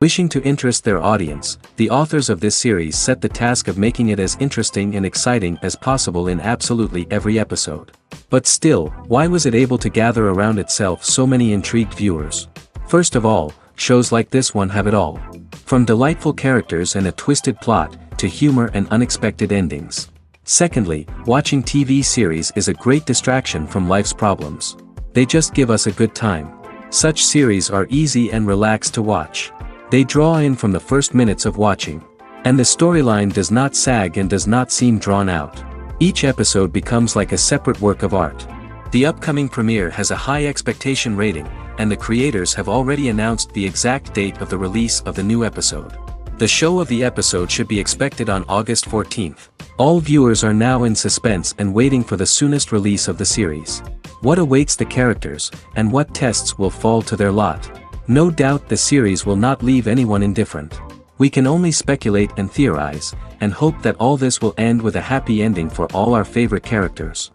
Wishing to interest their audience, the authors of this series set the task of making it as interesting and exciting as possible in absolutely every episode. But still, why was it able to gather around itself so many intrigued viewers? First of all, shows like this one have it all. From delightful characters and a twisted plot, to humor and unexpected endings. Secondly, watching TV series is a great distraction from life's problems. They just give us a good time. Such series are easy and relaxed to watch. They draw in from the first minutes of watching. And the storyline does not sag and does not seem drawn out. Each episode becomes like a separate work of art. The upcoming premiere has a high expectation rating, and the creators have already announced the exact date of the release of the new episode. The show of the episode should be expected on August 14th. All viewers are now in suspense and waiting for the soonest release of the series. What awaits the characters, and what tests will fall to their lot? No doubt the series will not leave anyone indifferent. We can only speculate and theorize, and hope that all this will end with a happy ending for all our favorite characters.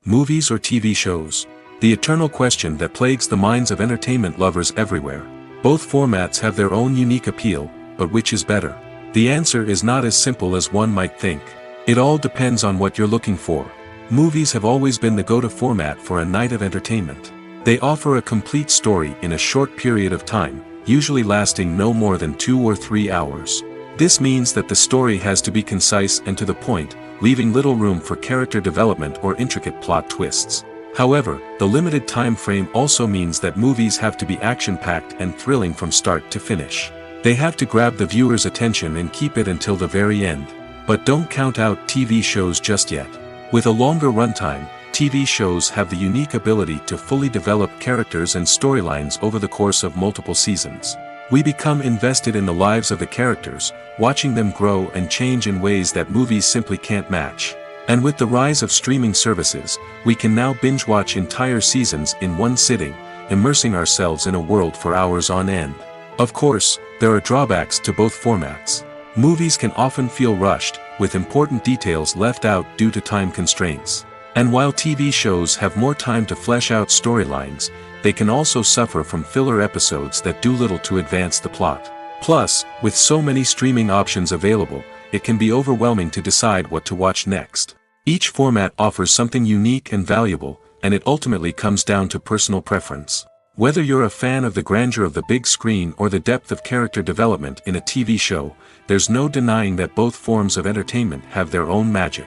Movies or TV shows? The eternal question that plagues the minds of entertainment lovers everywhere. Both formats have their own unique appeal, but which is better? The answer is not as simple as one might think. It all depends on what you're looking for. Movies have always been the go-to format for a night of entertainment. They offer a complete story in a short period of time, usually lasting no more than 2 or 3 hours. This means that the story has to be concise and to the point, leaving little room for character development or intricate plot twists. However, the limited time frame also means that movies have to be action-packed and thrilling from start to finish. They have to grab the viewer's attention and keep it until the very end. But don't count out TV shows just yet. With a longer runtime, TV shows have the unique ability to fully develop characters and storylines over the course of multiple seasons. We become invested in the lives of the characters, watching them grow and change in ways that movies simply can't match. And with the rise of streaming services, we can now binge-watch entire seasons in one sitting, immersing ourselves in a world for hours on end. Of course, there are drawbacks to both formats. Movies can often feel rushed, with important details left out due to time constraints. And while TV shows have more time to flesh out storylines, they can also suffer from filler episodes that do little to advance the plot. Plus, with so many streaming options available, it can be overwhelming to decide what to watch next. Each format offers something unique and valuable, and it ultimately comes down to personal preference. Whether you're a fan of the grandeur of the big screen or the depth of character development in a TV show, there's no denying that both forms of entertainment have their own magic.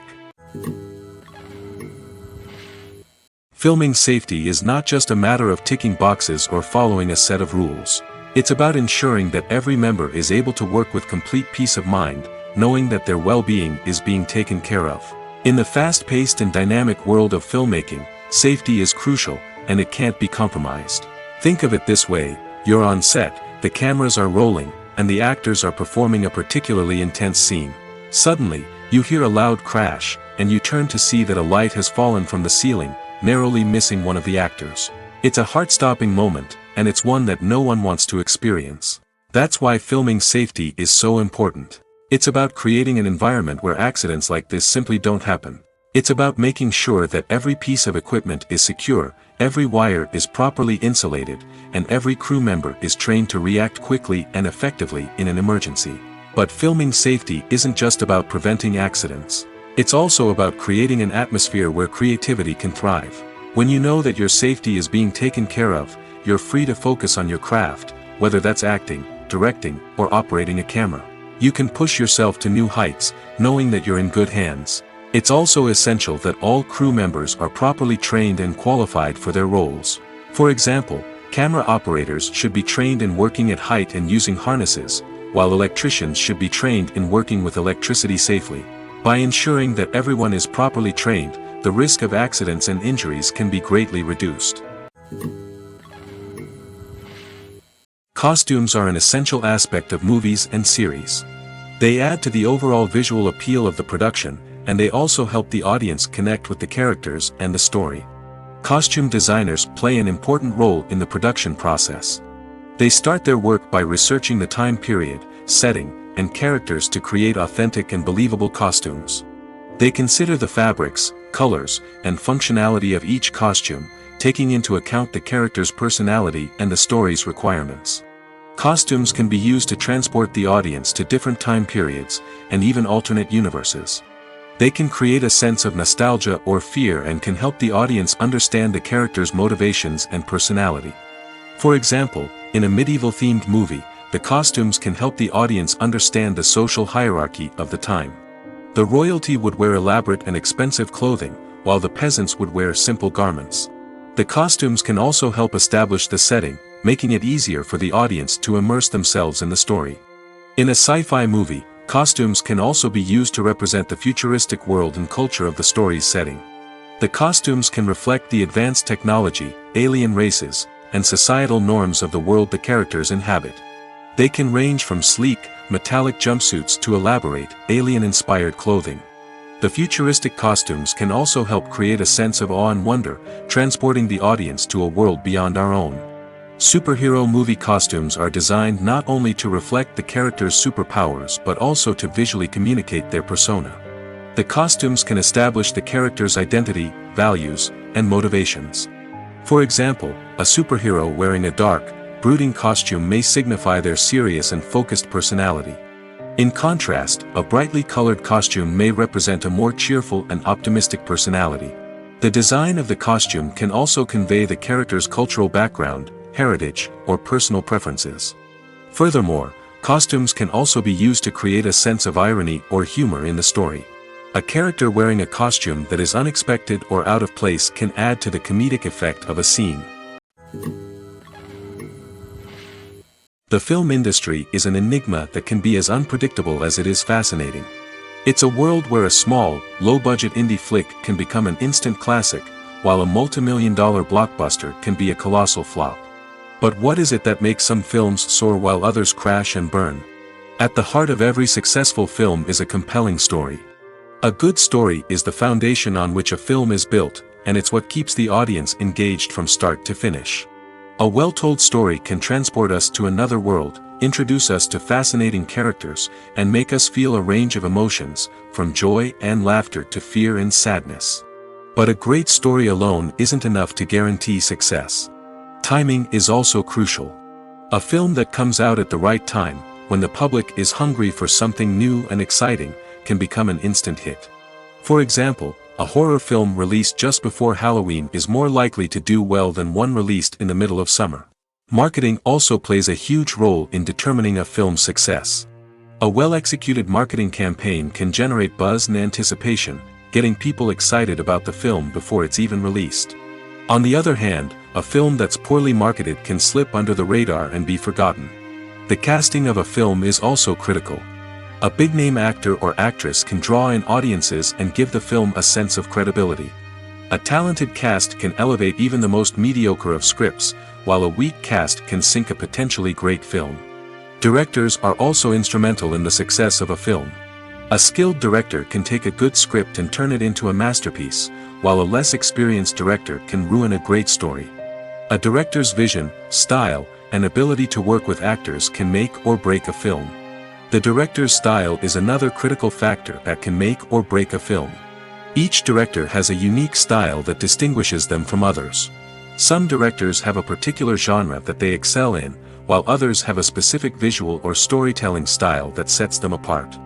Filming safety is not just a matter of ticking boxes or following a set of rules. It's about ensuring that every member is able to work with complete peace of mind, knowing that their well-being is being taken care of. In the fast-paced and dynamic world of filmmaking, safety is crucial, and it can't be compromised. Think of it this way: you're on set, the cameras are rolling, and the actors are performing a particularly intense scene. Suddenly, you hear a loud crash, and you turn to see that a light has fallen from the ceiling, narrowly missing one of the actors. It's a heart-stopping moment, and it's one that no one wants to experience. That's why filming safety is so important. It's about creating an environment where accidents like this simply don't happen. It's about making sure that every piece of equipment is secure, every wire is properly insulated, and every crew member is trained to react quickly and effectively in an emergency. But filming safety isn't just about preventing accidents. It's also about creating an atmosphere where creativity can thrive. When you know that your safety is being taken care of, you're free to focus on your craft, whether that's acting, directing, or operating a camera. You can push yourself to new heights, knowing that you're in good hands. It's also essential that all crew members are properly trained and qualified for their roles. For example, camera operators should be trained in working at height and using harnesses, while electricians should be trained in working with electricity safely. By ensuring that everyone is properly trained, the risk of accidents and injuries can be greatly reduced. Costumes are an essential aspect of movies and series. They add to the overall visual appeal of the production, and they also help the audience connect with the characters and the story. Costume designers play an important role in the production process. They start their work by researching the time period, setting, and characters to create authentic and believable costumes. They consider the fabrics, colors, and functionality of each costume, taking into account the character's personality and the story's requirements. Costumes can be used to transport the audience to different time periods, and even alternate universes. They can create a sense of nostalgia or fear and can help the audience understand the character's motivations and personality. For example, in a medieval-themed movie, the costumes can help the audience understand the social hierarchy of the time. The royalty would wear elaborate and expensive clothing, while the peasants would wear simple garments. The costumes can also help establish the setting, making it easier for the audience to immerse themselves in the story. In a sci-fi movie, costumes can also be used to represent the futuristic world and culture of the story's setting. The costumes can reflect the advanced technology, alien races, and societal norms of the world the characters inhabit. They can range from sleek, metallic jumpsuits to elaborate, alien-inspired clothing. The futuristic costumes can also help create a sense of awe and wonder, transporting the audience to a world beyond our own. Superhero movie costumes are designed not only to reflect the character's superpowers but also to visually communicate their persona. The costumes can establish the character's identity, values, and motivations. For example, a superhero wearing a dark, brooding costume may signify their serious and focused personality. In contrast, a brightly colored costume may represent a more cheerful and optimistic personality. The design of the costume can also convey the character's cultural background, heritage, or personal preferences. Furthermore, costumes can also be used to create a sense of irony or humor in the story. A character wearing a costume that is unexpected or out of place can add to the comedic effect of a scene. The film industry is an enigma that can be as unpredictable as it is fascinating. It's a world where a small, low-budget indie flick can become an instant classic, while a multi-million-dollar blockbuster can be a colossal flop. But what is it that makes some films soar while others crash and burn? At the heart of every successful film is a compelling story. A good story is the foundation on which a film is built, and it's what keeps the audience engaged from start to finish. A well-told story can transport us to another world, introduce us to fascinating characters, and make us feel a range of emotions, from joy and laughter to fear and sadness. But a great story alone isn't enough to guarantee success. Timing is also crucial. A film that comes out at the right time, when the public is hungry for something new and exciting, can become an instant hit. For example, a horror film released just before Halloween is more likely to do well than one released in the middle of summer. Marketing also plays a huge role in determining a film's success. A well-executed marketing campaign can generate buzz and anticipation, getting people excited about the film before it's even released. On the other hand, a film that's poorly marketed can slip under the radar and be forgotten. The casting of a film is also critical. A big-name actor or actress can draw in audiences and give the film a sense of credibility. A talented cast can elevate even the most mediocre of scripts, while a weak cast can sink a potentially great film. Directors are also instrumental in the success of a film. A skilled director can take a good script and turn it into a masterpiece, while a less experienced director can ruin a great story. A director's vision, style, and ability to work with actors can make or break a film. The director's style is another critical factor that can make or break a film. Each director has a unique style that distinguishes them from others. Some directors have a particular genre that they excel in, while others have a specific visual or storytelling style that sets them apart.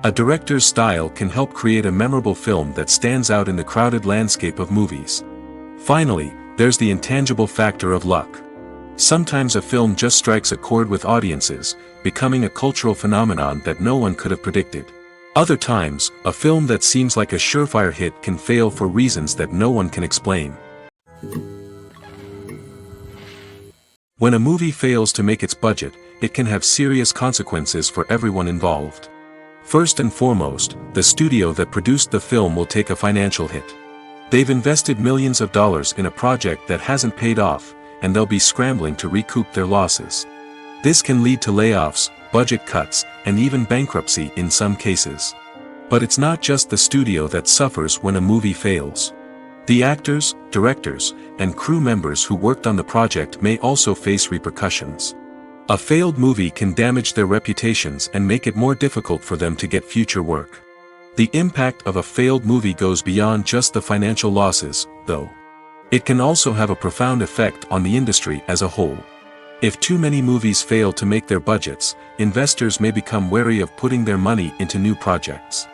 A director's style can help create a memorable film that stands out in the crowded landscape of movies. Finally, there's the intangible factor of luck. Sometimes a film just strikes a chord with audiences, becoming a cultural phenomenon that no one could have predicted. Other times, a film that seems like a surefire hit can fail for reasons that no one can explain. When a movie fails to make its budget, it can have serious consequences for everyone involved. First and foremost, the studio that produced the film will take a financial hit. They've invested millions of dollars in a project that hasn't paid off, and they'll be scrambling to recoup their losses. This can lead to layoffs, budget cuts, and even bankruptcy in some cases. But it's not just the studio that suffers when a movie fails. The actors, directors, and crew members who worked on the project may also face repercussions. A failed movie can damage their reputations and make it more difficult for them to get future work. The impact of a failed movie goes beyond just the financial losses, though. It can also have a profound effect on the industry as a whole. If too many movies fail to make their budgets, investors may become wary of putting their money into new projects.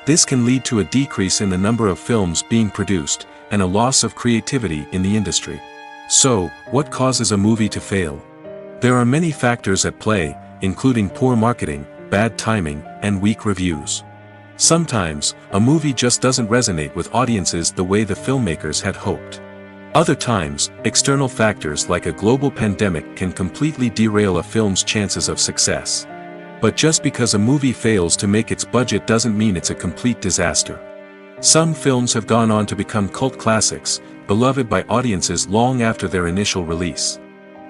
This can lead to a decrease in the number of films being produced, and a loss of creativity in the industry. So, what causes a movie to fail? There are many factors at play, including poor marketing, bad timing, and weak reviews. Sometimes, a movie just doesn't resonate with audiences the way the filmmakers had hoped. Other times, external factors like a global pandemic can completely derail a film's chances of success. But just because a movie fails to make its budget doesn't mean it's a complete disaster. Some films have gone on to become cult classics, beloved by audiences long after their initial release.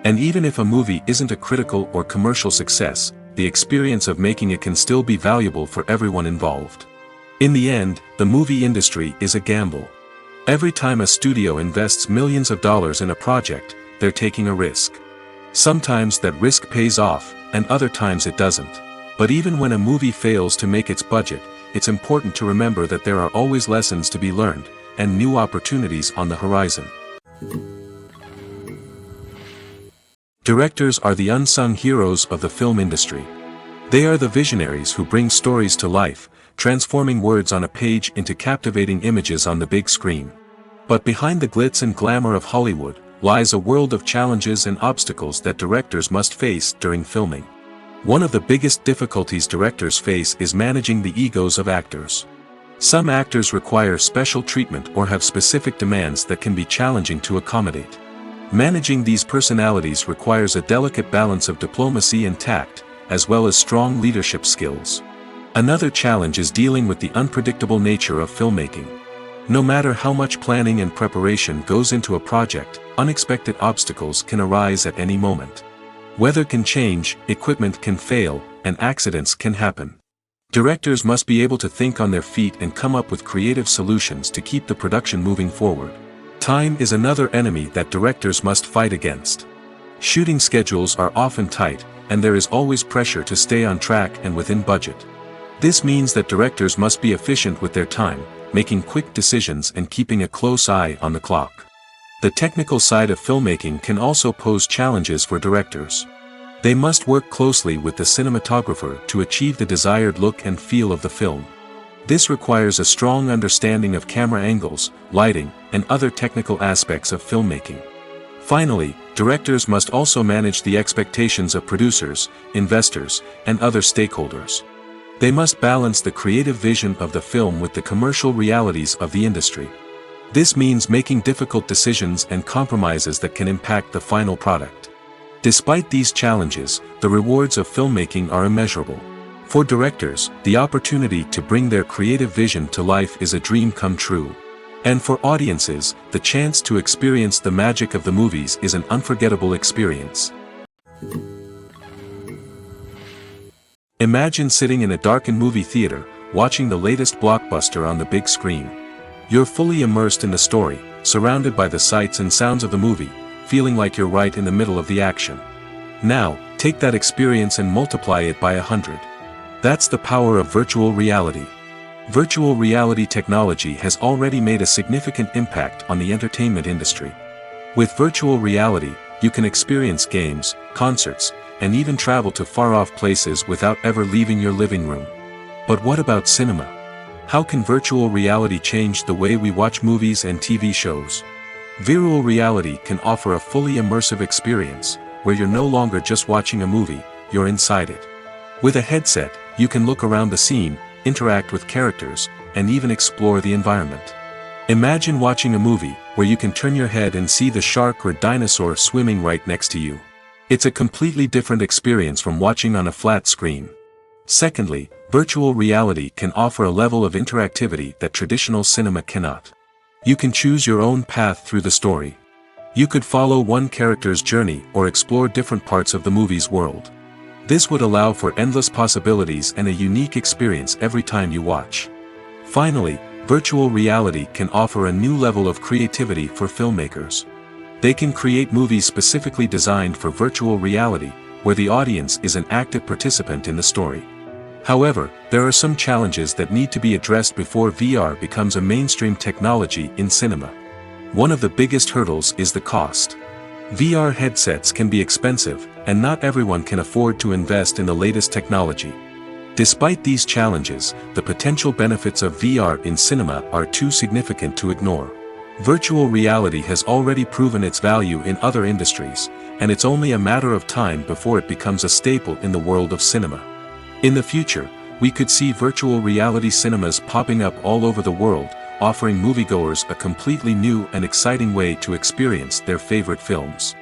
And even if a movie isn't a critical or commercial success, the experience of making it can still be valuable for everyone involved. In the end, the movie industry is a gamble. Every time a studio invests millions of dollars in a project, they're taking a risk. Sometimes that risk pays off, and other times it doesn't. But even when a movie fails to make its budget, it's important to remember that there are always lessons to be learned, and new opportunities on the horizon. Directors are the unsung heroes of the film industry. They are the visionaries who bring stories to life, transforming words on a page into captivating images on the big screen. But behind the glitz and glamour of Hollywood, lies a world of challenges and obstacles that directors must face during filming. One of the biggest difficulties directors face is managing the egos of actors. Some actors require special treatment or have specific demands that can be challenging to accommodate. Managing these personalities requires a delicate balance of diplomacy and tact, as well as strong leadership skills. Another challenge is dealing with the unpredictable nature of filmmaking. No matter how much planning and preparation goes into a project, unexpected obstacles can arise at any moment. Weather can change, equipment can fail, and accidents can happen. Directors must be able to think on their feet and come up with creative solutions to keep the production moving forward. Time is another enemy that directors must fight against. Shooting schedules are often tight, and there is always pressure to stay on track and within budget. This means that directors must be efficient with their time, making quick decisions and keeping a close eye on the clock. The technical side of filmmaking can also pose challenges for directors. They must work closely with the cinematographer to achieve the desired look and feel of the film. This requires a strong understanding of camera angles, lighting, and other technical aspects of filmmaking. Finally, directors must also manage the expectations of producers, investors, and other stakeholders. They must balance the creative vision of the film with the commercial realities of the industry. This means making difficult decisions and compromises that can impact the final product. Despite these challenges, the rewards of filmmaking are immeasurable. For directors, the opportunity to bring their creative vision to life is a dream come true. And for audiences, the chance to experience the magic of the movies is an unforgettable experience. Imagine sitting in a darkened movie theater, watching the latest blockbuster on the big screen. You're fully immersed in the story, surrounded by the sights and sounds of the movie, feeling like you're right in the middle of the action. Now, take that experience and multiply it by 100. That's the power of virtual reality. Virtual reality technology has already made a significant impact on the entertainment industry. With virtual reality, you can experience games, concerts, and even travel to far-off places without ever leaving your living room. But what about cinema? How can virtual reality change the way we watch movies and TV shows? Virtual reality can offer a fully immersive experience, where you're no longer just watching a movie, you're inside it. With a headset, you can look around the scene, interact with characters, and even explore the environment. Imagine watching a movie where you can turn your head and see the shark or dinosaur swimming right next to you. It's a completely different experience from watching on a flat screen. Secondly, virtual reality can offer a level of interactivity that traditional cinema cannot. You can choose your own path through the story. You could follow one character's journey or explore different parts of the movie's world. This would allow for endless possibilities and a unique experience every time you watch. Finally, virtual reality can offer a new level of creativity for filmmakers. They can create movies specifically designed for virtual reality, where the audience is an active participant in the story. However, there are some challenges that need to be addressed before VR becomes a mainstream technology in cinema. One of the biggest hurdles is the cost. VR headsets can be expensive, and not everyone can afford to invest in the latest technology. Despite these challenges, the potential benefits of VR in cinema are too significant to ignore. Virtual reality has already proven its value in other industries, and it's only a matter of time before it becomes a staple in the world of cinema. In the future, we could see virtual reality cinemas popping up all over the world, offering moviegoers a completely new and exciting way to experience their favorite films.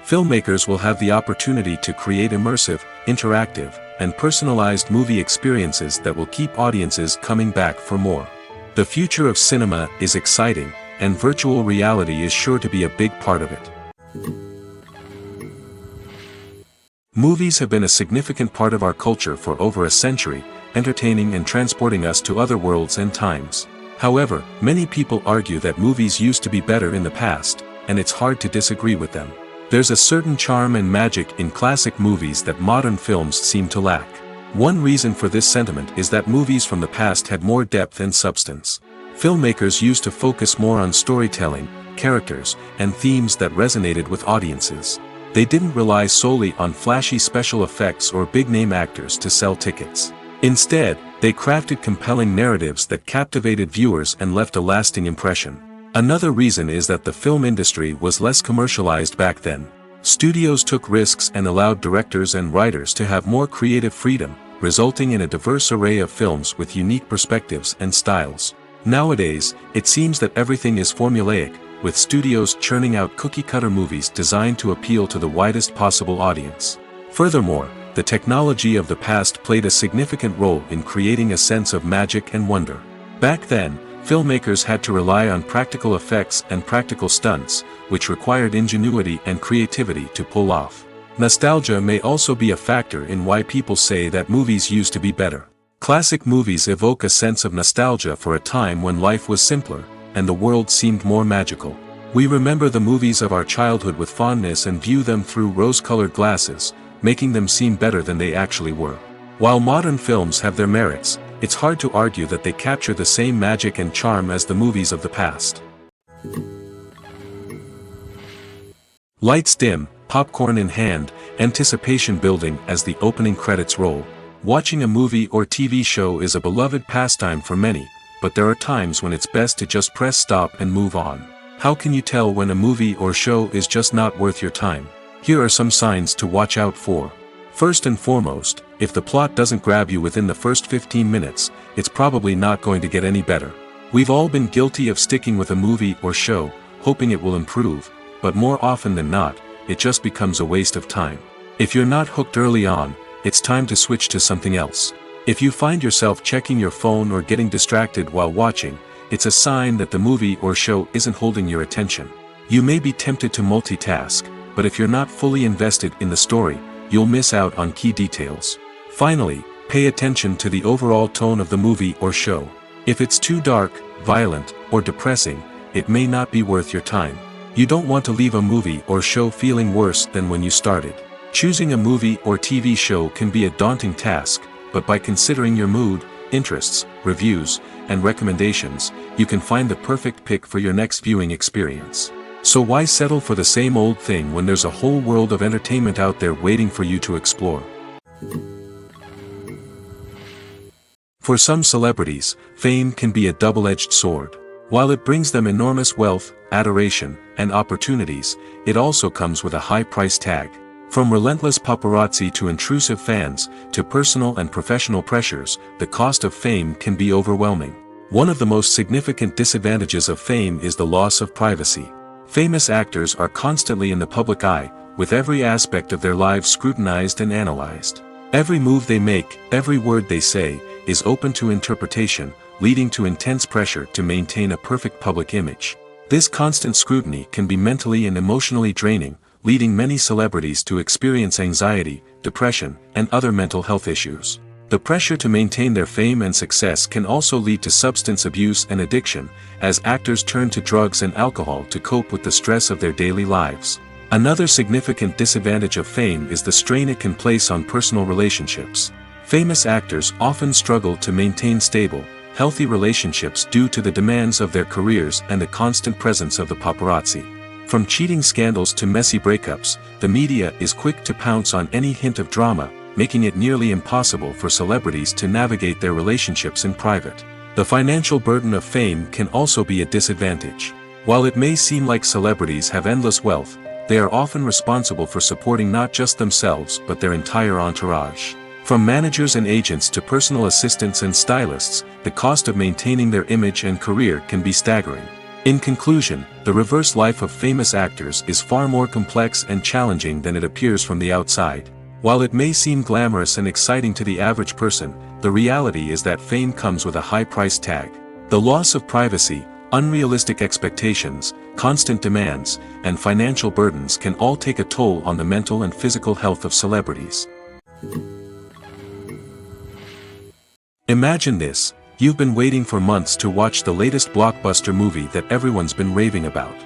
Filmmakers will have the opportunity to create immersive, interactive, and personalized movie experiences that will keep audiences coming back for more. The future of cinema is exciting, and virtual reality is sure to be a big part of it. Movies have been a significant part of our culture for over a century, entertaining and transporting us to other worlds and times. However, many people argue that movies used to be better in the past, and it's hard to disagree with them. There's a certain charm and magic in classic movies that modern films seem to lack. One reason for this sentiment is that movies from the past had more depth and substance. Filmmakers used to focus more on storytelling, characters, and themes that resonated with audiences. They didn't rely solely on flashy special effects or big-name actors to sell tickets. Instead, they crafted compelling narratives that captivated viewers and left a lasting impression. Another reason is that the film industry was less commercialized back then. Studios took risks and allowed directors and writers to have more creative freedom, resulting in a diverse array of films with unique perspectives and styles. Nowadays, it seems that everything is formulaic, with studios churning out cookie-cutter movies designed to appeal to the widest possible audience. Furthermore, the technology of the past played a significant role in creating a sense of magic and wonder. Back then, filmmakers had to rely on practical effects and practical stunts, which required ingenuity and creativity to pull off. Nostalgia may also be a factor in why people say that movies used to be better. Classic movies evoke a sense of nostalgia for a time when life was simpler, and the world seemed more magical. We remember the movies of our childhood with fondness and view them through rose-colored glasses, making them seem better than they actually were. While modern films have their merits, it's hard to argue that they capture the same magic and charm as the movies of the past. Lights dim, popcorn in hand, anticipation building as the opening credits roll. Watching a movie or TV show is a beloved pastime for many, but there are times when it's best to just press stop and move on. How can you tell when a movie or show is just not worth your time? Here are some signs to watch out for. First and foremost, if the plot doesn't grab you within the first 15 minutes, it's probably not going to get any better. We've all been guilty of sticking with a movie or show, hoping it will improve, but more often than not, it just becomes a waste of time. If you're not hooked early on, it's time to switch to something else. If you find yourself checking your phone or getting distracted while watching, it's a sign that the movie or show isn't holding your attention. You may be tempted to multitask, but if you're not fully invested in the story, you'll miss out on key details. Finally, pay attention to the overall tone of the movie or show. If it's too dark, violent, or depressing, it may not be worth your time. You don't want to leave a movie or show feeling worse than when you started. Choosing a movie or TV show can be a daunting task, but by considering your mood, interests, reviews, and recommendations, you can find the perfect pick for your next viewing experience. So why settle for the same old thing when there's a whole world of entertainment out there waiting for you to explore? For some celebrities, fame can be a double-edged sword. While it brings them enormous wealth, adoration, and opportunities, it also comes with a high price tag. From relentless paparazzi to intrusive fans, to personal and professional pressures, the cost of fame can be overwhelming. One of the most significant disadvantages of fame is the loss of privacy. Famous actors are constantly in the public eye, with every aspect of their lives scrutinized and analyzed. Every move they make, every word they say, is open to interpretation, leading to intense pressure to maintain a perfect public image. This constant scrutiny can be mentally and emotionally draining, leading many celebrities to experience anxiety, depression, and other mental health issues. The pressure to maintain their fame and success can also lead to substance abuse and addiction, as actors turn to drugs and alcohol to cope with the stress of their daily lives. Another significant disadvantage of fame is the strain it can place on personal relationships. Famous actors often struggle to maintain stable, healthy relationships due to the demands of their careers and the constant presence of the paparazzi. From cheating scandals to messy breakups, the media is quick to pounce on any hint of drama, making it nearly impossible for celebrities to navigate their relationships in private. The financial burden of fame can also be a disadvantage. While it may seem like celebrities have endless wealth, they are often responsible for supporting not just themselves but their entire entourage. From managers and agents to personal assistants and stylists, the cost of maintaining their image and career can be staggering. In conclusion, the reverse life of famous actors is far more complex and challenging than it appears from the outside. While it may seem glamorous and exciting to the average person, the reality is that fame comes with a high price tag. The loss of privacy, unrealistic expectations, constant demands, and financial burdens can all take a toll on the mental and physical health of celebrities. Imagine this: you've been waiting for months to watch the latest blockbuster movie that everyone's been raving about.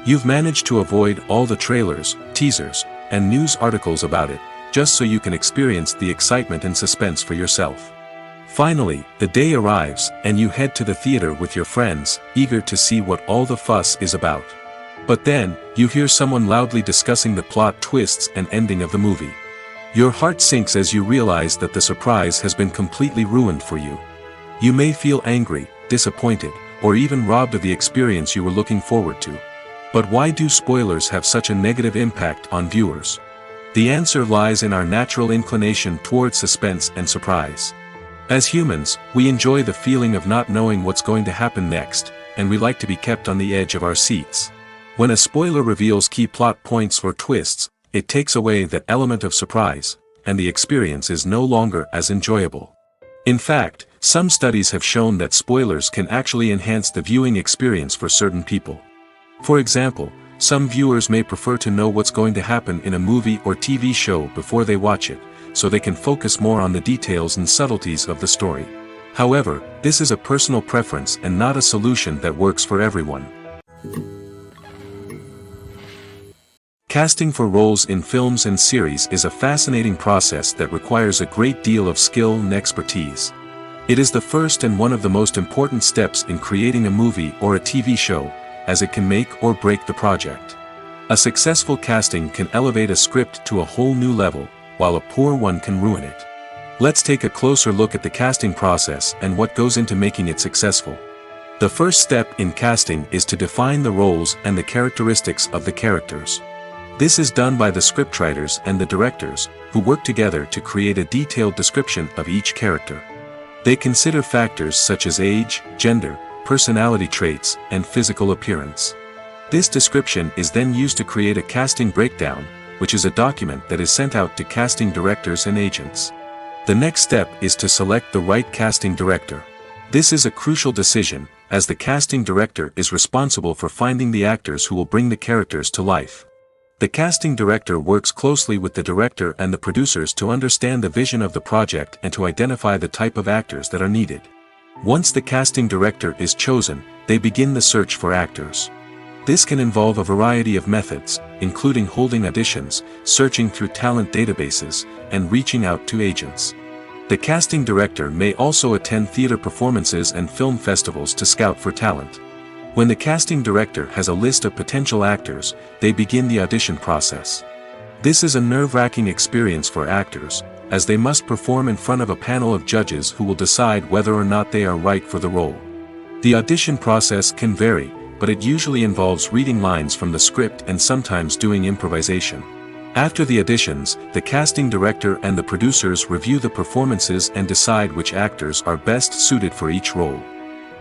You've managed to avoid all the trailers, teasers, and news articles about it, just so you can experience the excitement and suspense for yourself. Finally, the day arrives, and you head to the theater with your friends, eager to see what all the fuss is about. But then, you hear someone loudly discussing the plot twists and ending of the movie. Your heart sinks as you realize that the surprise has been completely ruined for you. You may feel angry, disappointed, or even robbed of the experience you were looking forward to. But why do spoilers have such a negative impact on viewers? The answer lies in our natural inclination towards suspense and surprise. As humans, we enjoy the feeling of not knowing what's going to happen next, and we like to be kept on the edge of our seats. When a spoiler reveals key plot points or twists, it takes away that element of surprise, and the experience is no longer as enjoyable. In fact, some studies have shown that spoilers can actually enhance the viewing experience for certain people. For example, some viewers may prefer to know what's going to happen in a movie or TV show before they watch it, so they can focus more on the details and subtleties of the story. However, this is a personal preference and not a solution that works for everyone. Casting for roles in films and series is a fascinating process that requires a great deal of skill and expertise. It is the first and one of the most important steps in creating a movie or a TV show, as it can make or break the project. A successful casting can elevate a script to a whole new level, while a poor one can ruin it. Let's take a closer look at the casting process and what goes into making it successful. The first step in casting is to define the roles and the characteristics of the characters. This is done by the scriptwriters and the directors, who work together to create a detailed description of each character. They consider factors such as age, gender, personality traits, and physical appearance. This description is then used to create a casting breakdown, which is a document that is sent out to casting directors and agents. The next step is to select the right casting director. This is a crucial decision, as the casting director is responsible for finding the actors who will bring the characters to life. The casting director works closely with the director and the producers to understand the vision of the project and to identify the type of actors that are needed. Once the casting director is chosen, they begin the search for actors. This can involve a variety of methods, including holding auditions, searching through talent databases, and reaching out to agents. The casting director may also attend theater performances and film festivals to scout for talent. When the casting director has a list of potential actors, they begin the audition process. This is a nerve-wracking experience for actors, as they must perform in front of a panel of judges who will decide whether or not they are right for the role. The audition process can vary, but it usually involves reading lines from the script and sometimes doing improvisation. After the auditions, the casting director and the producers review the performances and decide which actors are best suited for each role.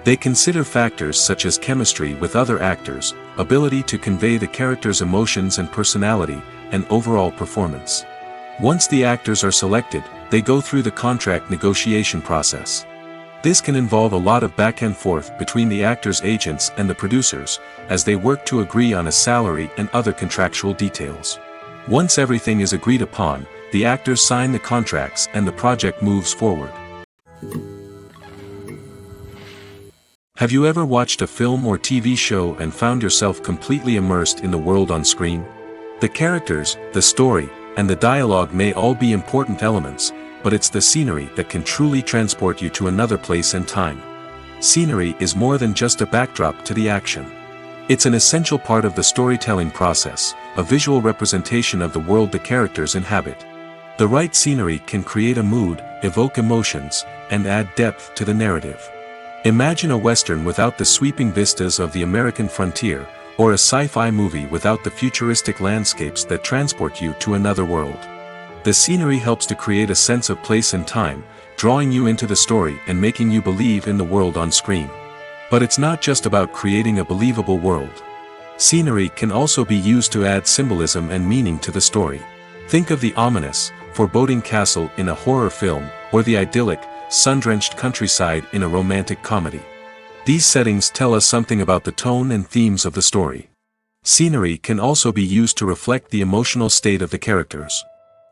They consider factors such as chemistry with other actors, ability to convey the character's emotions and personality, and overall performance. Once the actors are selected, they go through the contract negotiation process. This can involve a lot of back and forth between the actors' agents and the producers, as they work to agree on a salary and other contractual details. Once everything is agreed upon, the actors sign the contracts and the project moves forward. Have you ever watched a film or TV show and found yourself completely immersed in the world on screen? The characters, the story, and the dialogue may all be important elements, but it's the scenery that can truly transport you to another place and time. Scenery is more than just a backdrop to the action. It's an essential part of the storytelling process, a visual representation of the world the characters inhabit. The right scenery can create a mood, evoke emotions, and add depth to the narrative. Imagine a Western without the sweeping vistas of the American frontier, or a sci-fi movie without the futuristic landscapes that transport you to another world. The scenery helps to create a sense of place and time, drawing you into the story and making you believe in the world on screen. But it's not just about creating a believable world. Scenery can also be used to add symbolism and meaning to the story. Think of the ominous, foreboding castle in a horror film, or the idyllic, sun-drenched countryside in a romantic comedy. These settings tell us something about the tone and themes of the story. Scenery can also be used to reflect the emotional state of the characters.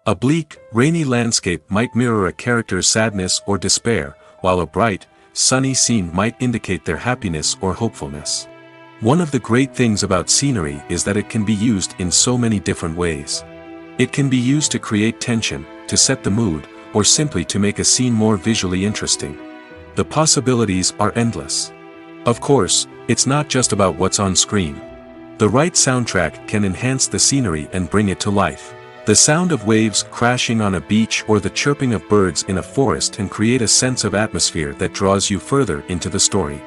A bleak, rainy landscape might mirror a character's sadness or despair, while a bright, sunny scene might indicate their happiness or hopefulness. One of the great things about scenery is that it can be used in so many different ways. It can be used to create tension, to set the mood, or simply to make a scene more visually interesting. The possibilities are endless. Of course, it's not just about what's on screen. The right soundtrack can enhance the scenery and bring it to life. The sound of waves crashing on a beach or the chirping of birds in a forest can create a sense of atmosphere that draws you further into the story.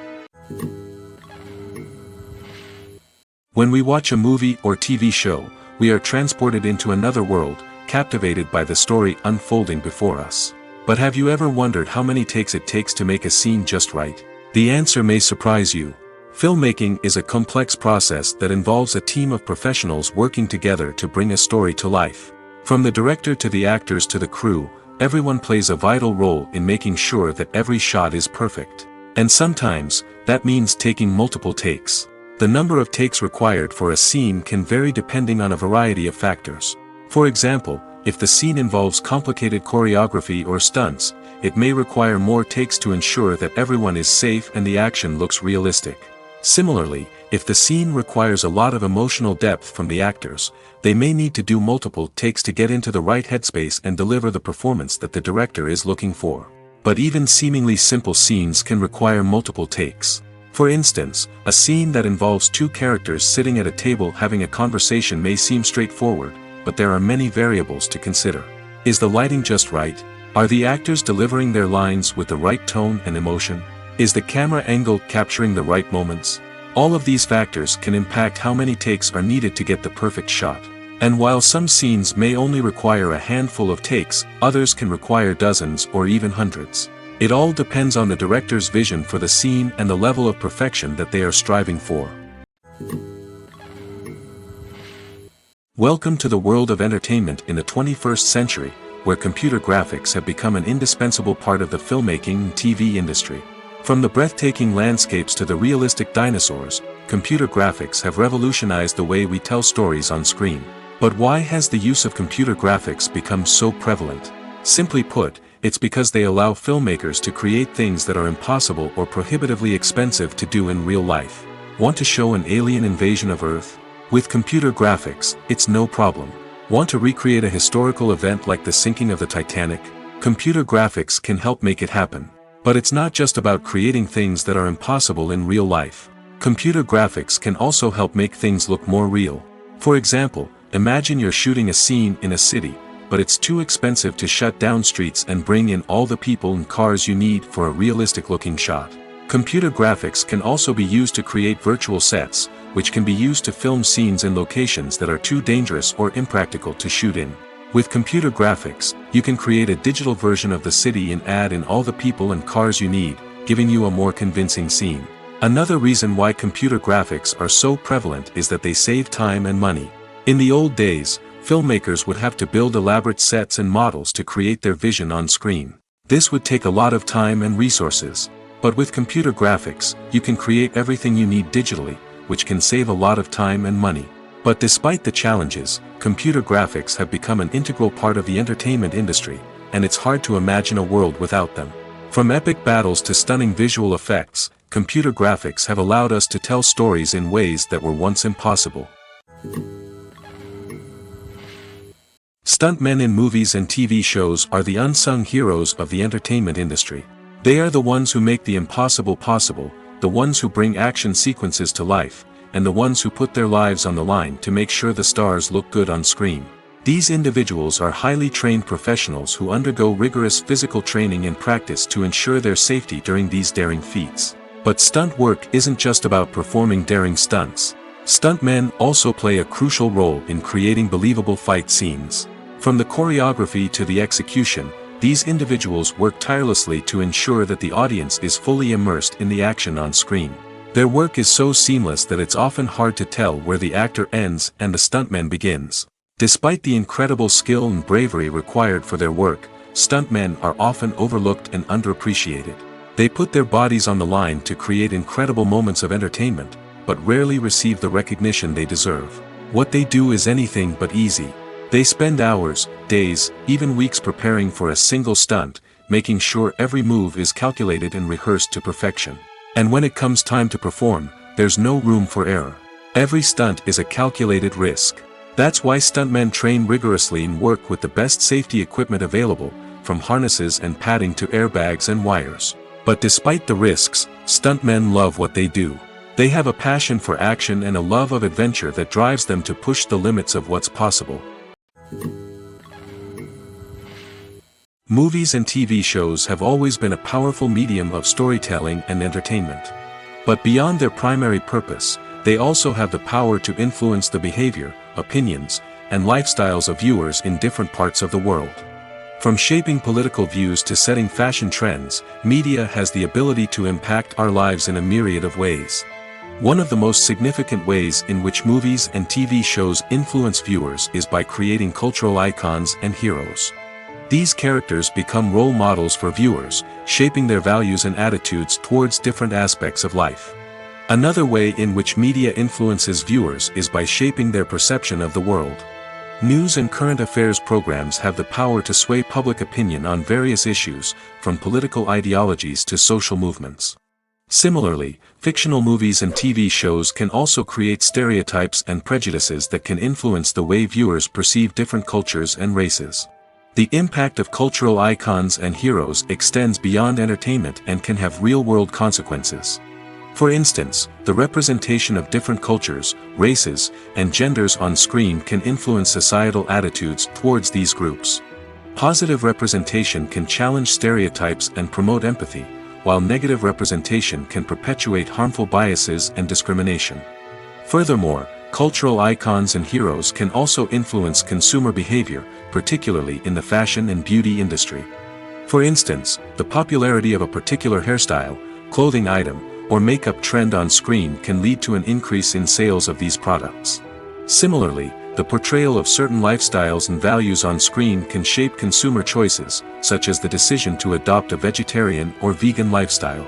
When we watch a movie or TV show, we are transported into another world, captivated by the story unfolding before us. But have you ever wondered how many takes it takes to make a scene just right? The answer may surprise you. Filmmaking is a complex process that involves a team of professionals working together to bring a story to life. From the director to the actors to the crew, everyone plays a vital role in making sure that every shot is perfect. And sometimes, that means taking multiple takes. The number of takes required for a scene can vary depending on a variety of factors. For example, if the scene involves complicated choreography or stunts, it may require more takes to ensure that everyone is safe and the action looks realistic. Similarly, if the scene requires a lot of emotional depth from the actors, they may need to do multiple takes to get into the right headspace and deliver the performance that the director is looking for. But even seemingly simple scenes can require multiple takes. For instance, a scene that involves two characters sitting at a table having a conversation may seem straightforward, but there are many variables to consider. Is the lighting just right? Are the actors delivering their lines with the right tone and emotion? Is the camera angle capturing the right moments? All of these factors can impact how many takes are needed to get the perfect shot. And while some scenes may only require a handful of takes, others can require dozens or even hundreds. It all depends on the director's vision for the scene and the level of perfection that they are striving for. Welcome to the world of entertainment in the 21st century, where computer graphics have become an indispensable part of the filmmaking and TV industry. From the breathtaking landscapes to the realistic dinosaurs, computer graphics have revolutionized the way we tell stories on screen. But why has the use of computer graphics become so prevalent? Simply put, it's because they allow filmmakers to create things that are impossible or prohibitively expensive to do in real life. Want to show an alien invasion of Earth? With computer graphics, it's no problem. Want to recreate a historical event like the sinking of the Titanic? Computer graphics can help make it happen. But it's not just about creating things that are impossible in real life. Computer graphics can also help make things look more real. For example, imagine you're shooting a scene in a city, but it's too expensive to shut down streets and bring in all the people and cars you need for a realistic-looking shot. Computer graphics can also be used to create virtual sets, which can be used to film scenes in locations that are too dangerous or impractical to shoot in. With computer graphics, you can create a digital version of the city and add in all the people and cars you need, giving you a more convincing scene. Another reason why computer graphics are so prevalent is that they save time and money. In the old days, filmmakers would have to build elaborate sets and models to create their vision on screen. This would take a lot of time and resources. But with computer graphics, you can create everything you need digitally, which can save a lot of time and money. But despite the challenges, computer graphics have become an integral part of the entertainment industry, and it's hard to imagine a world without them. From epic battles to stunning visual effects, computer graphics have allowed us to tell stories in ways that were once impossible. Stuntmen in movies and TV shows are the unsung heroes of the entertainment industry. They are the ones who make the impossible possible, the ones who bring action sequences to life, and the ones who put their lives on the line to make sure the stars look good on screen. These individuals are highly trained professionals who undergo rigorous physical training and practice to ensure their safety during these daring feats. But stunt work isn't just about performing daring stunts. Stuntmen also play a crucial role in creating believable fight scenes. From the choreography to the execution, these individuals work tirelessly to ensure that the audience is fully immersed in the action on screen. Their work is so seamless that it's often hard to tell where the actor ends and the stuntman begins. Despite the incredible skill and bravery required for their work, stuntmen are often overlooked and underappreciated. They put their bodies on the line to create incredible moments of entertainment, but rarely receive the recognition they deserve. What they do is anything but easy. They spend hours, days, even weeks preparing for a single stunt, making sure every move is calculated and rehearsed to perfection. And when it comes time to perform, there's no room for error. Every stunt is a calculated risk. That's why stuntmen train rigorously and work with the best safety equipment available, from harnesses and padding to airbags and wires. But despite the risks, stuntmen love what they do. They have a passion for action and a love of adventure that drives them to push the limits of what's possible. Movies and TV shows have always been a powerful medium of storytelling and entertainment. But beyond their primary purpose, they also have the power to influence the behavior, opinions, and lifestyles of viewers in different parts of the world. From shaping political views to setting fashion trends, media has the ability to impact our lives in a myriad of ways. One of the most significant ways in which movies and TV shows influence viewers is by creating cultural icons and heroes. These characters become role models for viewers, shaping their values and attitudes towards different aspects of life. Another way in which media influences viewers is by shaping their perception of the world. News and current affairs programs have the power to sway public opinion on various issues, from political ideologies to social movements. Similarly, fictional movies and TV shows can also create stereotypes and prejudices that can influence the way viewers perceive different cultures and races. The impact of cultural icons and heroes extends beyond entertainment and can have real-world consequences. For instance, the representation of different cultures, races, and genders on screen can influence societal attitudes towards these groups. Positive representation can challenge stereotypes and promote empathy, while negative representation can perpetuate harmful biases and discrimination. Furthermore, cultural icons and heroes can also influence consumer behavior, particularly in the fashion and beauty industry. For instance, the popularity of a particular hairstyle, clothing item, or makeup trend on screen can lead to an increase in sales of these products. Similarly, the portrayal of certain lifestyles and values on screen can shape consumer choices, such as the decision to adopt a vegetarian or vegan lifestyle.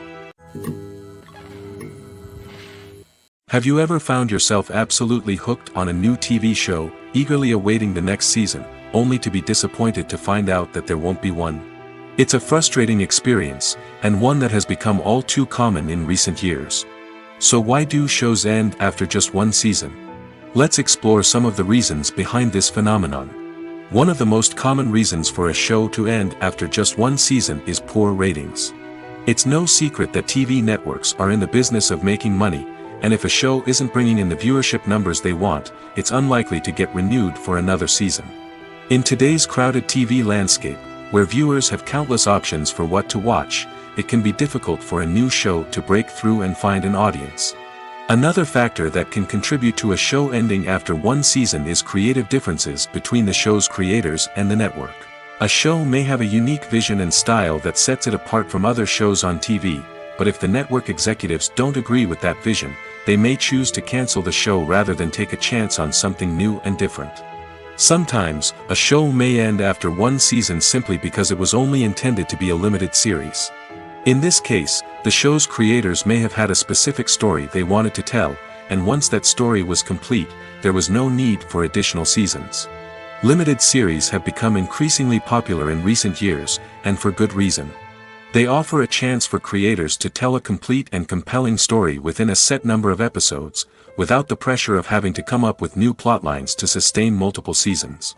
Have you ever found yourself absolutely hooked on a new TV show, eagerly awaiting the next season, only to be disappointed to find out that there won't be one? It's a frustrating experience, and one that has become all too common in recent years. So why do shows end after just one season? Let's explore some of the reasons behind this phenomenon. One of the most common reasons for a show to end after just one season is poor ratings. It's no secret that TV networks are in the business of making money, and if a show isn't bringing in the viewership numbers they want, it's unlikely to get renewed for another season. In today's crowded TV landscape, where viewers have countless options for what to watch, it can be difficult for a new show to break through and find an audience. Another factor that can contribute to a show ending after one season is creative differences between the show's creators and the network. A show may have a unique vision and style that sets it apart from other shows on TV, but if the network executives don't agree with that vision, they may choose to cancel the show rather than take a chance on something new and different. Sometimes, a show may end after one season simply because it was only intended to be a limited series. In this case, the show's creators may have had a specific story they wanted to tell, and once that story was complete, there was no need for additional seasons. Limited series have become increasingly popular in recent years, and for good reason. They offer a chance for creators to tell a complete and compelling story within a set number of episodes, without the pressure of having to come up with new plotlines to sustain multiple seasons.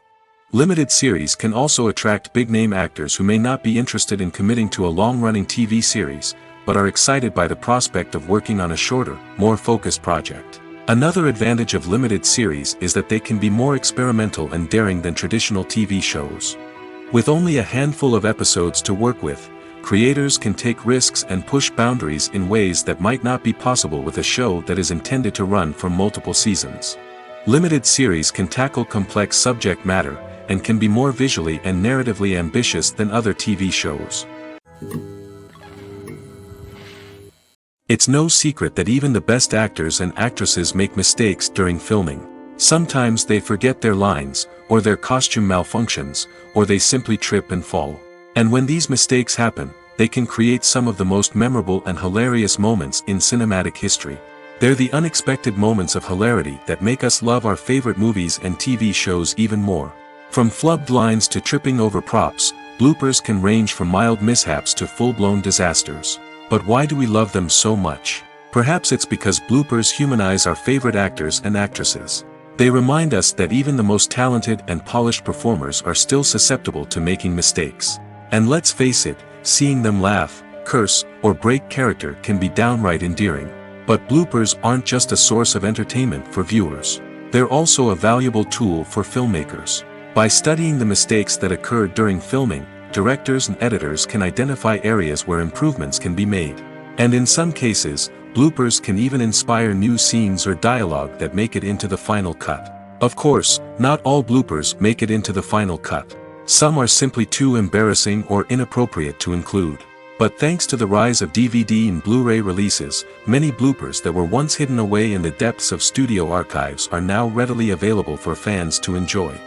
Limited series can also attract big-name actors who may not be interested in committing to a long-running TV series, but are excited by the prospect of working on a shorter, more focused project. Another advantage of limited series is that they can be more experimental and daring than traditional TV shows. With only a handful of episodes to work with, creators can take risks and push boundaries in ways that might not be possible with a show that is intended to run for multiple seasons. Limited series can tackle complex subject matter, and can be more visually and narratively ambitious than other TV shows. It's no secret that even the best actors and actresses make mistakes during filming. Sometimes they forget their lines, or their costume malfunctions, or they simply trip and fall. And when these mistakes happen, they can create some of the most memorable and hilarious moments in cinematic history. They're the unexpected moments of hilarity that make us love our favorite movies and TV shows even more. From flubbed lines to tripping over props, bloopers can range from mild mishaps to full-blown disasters. But why do we love them so much? Perhaps it's because bloopers humanize our favorite actors and actresses. They remind us that even the most talented and polished performers are still susceptible to making mistakes. And let's face it, seeing them laugh, curse, or break character can be downright endearing. But bloopers aren't just a source of entertainment for viewers. They're also a valuable tool for filmmakers. By studying the mistakes that occurred during filming, directors and editors can identify areas where improvements can be made. And in some cases, bloopers can even inspire new scenes or dialogue that make it into the final cut. Of course, not all bloopers make it into the final cut. Some are simply too embarrassing or inappropriate to include. But thanks to the rise of DVD and Blu-ray releases, many bloopers that were once hidden away in the depths of studio archives are now readily available for fans to enjoy.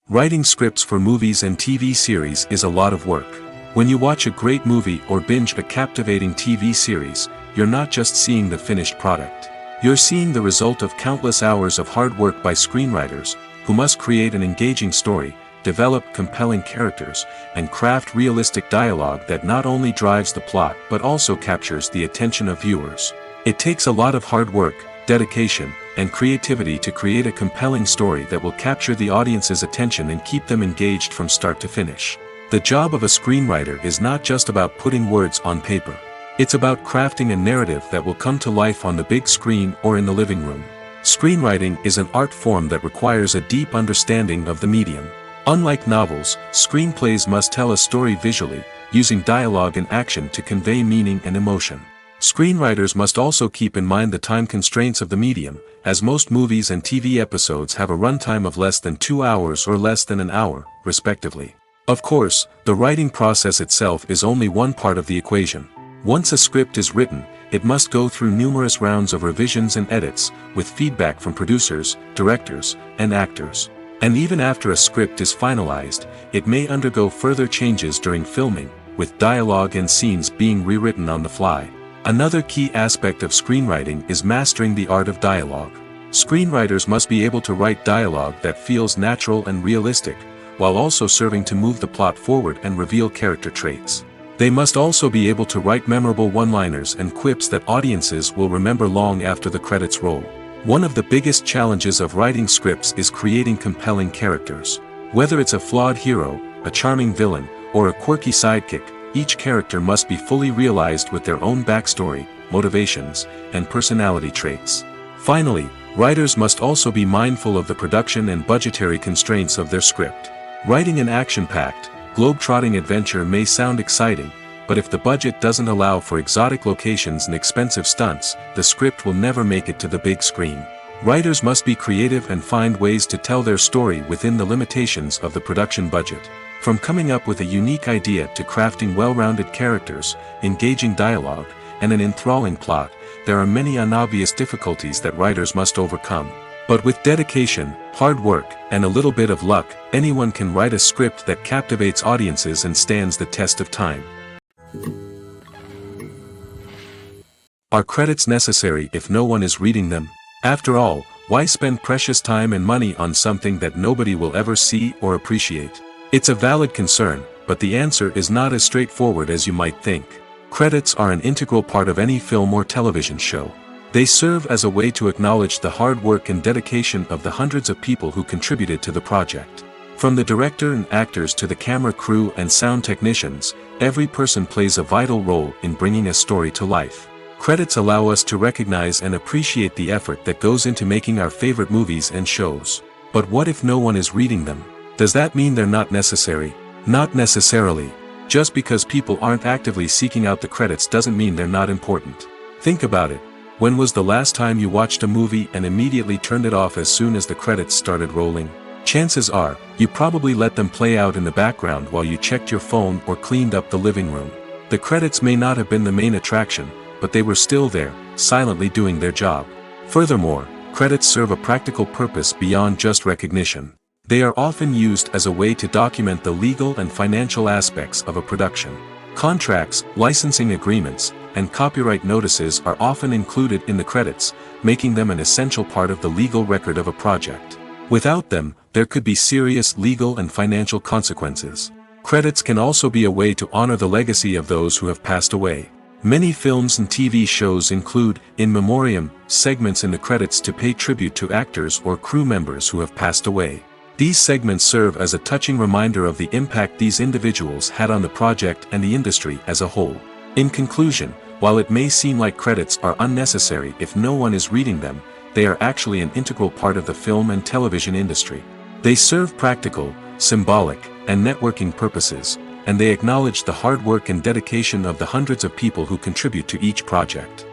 Writing scripts for movies and TV series is a lot of work. When you watch a great movie or binge a captivating TV series, you're not just seeing the finished product. You're seeing the result of countless hours of hard work by screenwriters, who must create an engaging story, develop compelling characters, and craft realistic dialogue that not only drives the plot but also captures the attention of viewers. It takes a lot of hard work, dedication, and creativity to create a compelling story that will capture the audience's attention and keep them engaged from start to finish. The job of a screenwriter is not just about putting words on paper. It's about crafting a narrative that will come to life on the big screen or in the living room. Screenwriting is an art form that requires a deep understanding of the medium. Unlike novels, screenplays must tell a story visually, using dialogue and action to convey meaning and emotion. Screenwriters must also keep in mind the time constraints of the medium, as most movies and TV episodes have a runtime of less than 2 hours or less than an hour, respectively. Of course, the writing process itself is only one part of the equation. Once a script is written, it must go through numerous rounds of revisions and edits, with feedback from producers, directors, and actors. And even after a script is finalized, it may undergo further changes during filming, with dialogue and scenes being rewritten on the fly. Another key aspect of screenwriting is mastering the art of dialogue. Screenwriters must be able to write dialogue that feels natural and realistic, while also serving to move the plot forward and reveal character traits. They must also be able to write memorable one-liners and quips that audiences will remember long after the credits roll. One of the biggest challenges of writing scripts is creating compelling characters. Whether it's a flawed hero, a charming villain, or a quirky sidekick, each character must be fully realized with their own backstory, motivations, and personality traits. Finally, writers must also be mindful of the production and budgetary constraints of their script. Writing an action-packed, globe-trotting adventure may sound exciting, but if the budget doesn't allow for exotic locations and expensive stunts, the script will never make it to the big screen. Writers must be creative and find ways to tell their story within the limitations of the production budget. From coming up with a unique idea to crafting well-rounded characters, engaging dialogue, and an enthralling plot, there are many unobvious difficulties that writers must overcome. But with dedication, hard work, and a little bit of luck, anyone can write a script that captivates audiences and stands the test of time. Are credits necessary if no one is reading them? After all, why spend precious time and money on something that nobody will ever see or appreciate? It's a valid concern, but the answer is not as straightforward as you might think. Credits are an integral part of any film or television show. They serve as a way to acknowledge the hard work and dedication of the hundreds of people who contributed to the project. From the director and actors to the camera crew and sound technicians, every person plays a vital role in bringing a story to life. Credits allow us to recognize and appreciate the effort that goes into making our favorite movies and shows. But what if no one is reading them? Does that mean they're not necessary? Not necessarily. Just because people aren't actively seeking out the credits doesn't mean they're not important. Think about it. When was the last time you watched a movie and immediately turned it off as soon as the credits started rolling? Chances are, you probably let them play out in the background while you checked your phone or cleaned up the living room. The credits may not have been the main attraction, but they were still there, silently doing their job. Furthermore, credits serve a practical purpose beyond just recognition. They are often used as a way to document the legal and financial aspects of a production. Contracts, licensing agreements, and copyright notices are often included in the credits, making them an essential part of the legal record of a project. Without them, there could be serious legal and financial consequences. Credits can also be a way to honor the legacy of those who have passed away. Many films and TV shows include, in memoriam, segments in the credits to pay tribute to actors or crew members who have passed away. These segments serve as a touching reminder of the impact these individuals had on the project and the industry as a whole. In conclusion, while it may seem like credits are unnecessary if no one is reading them, they are actually an integral part of the film and television industry. They serve practical, symbolic, and networking purposes, and they acknowledge the hard work and dedication of the hundreds of people who contribute to each project.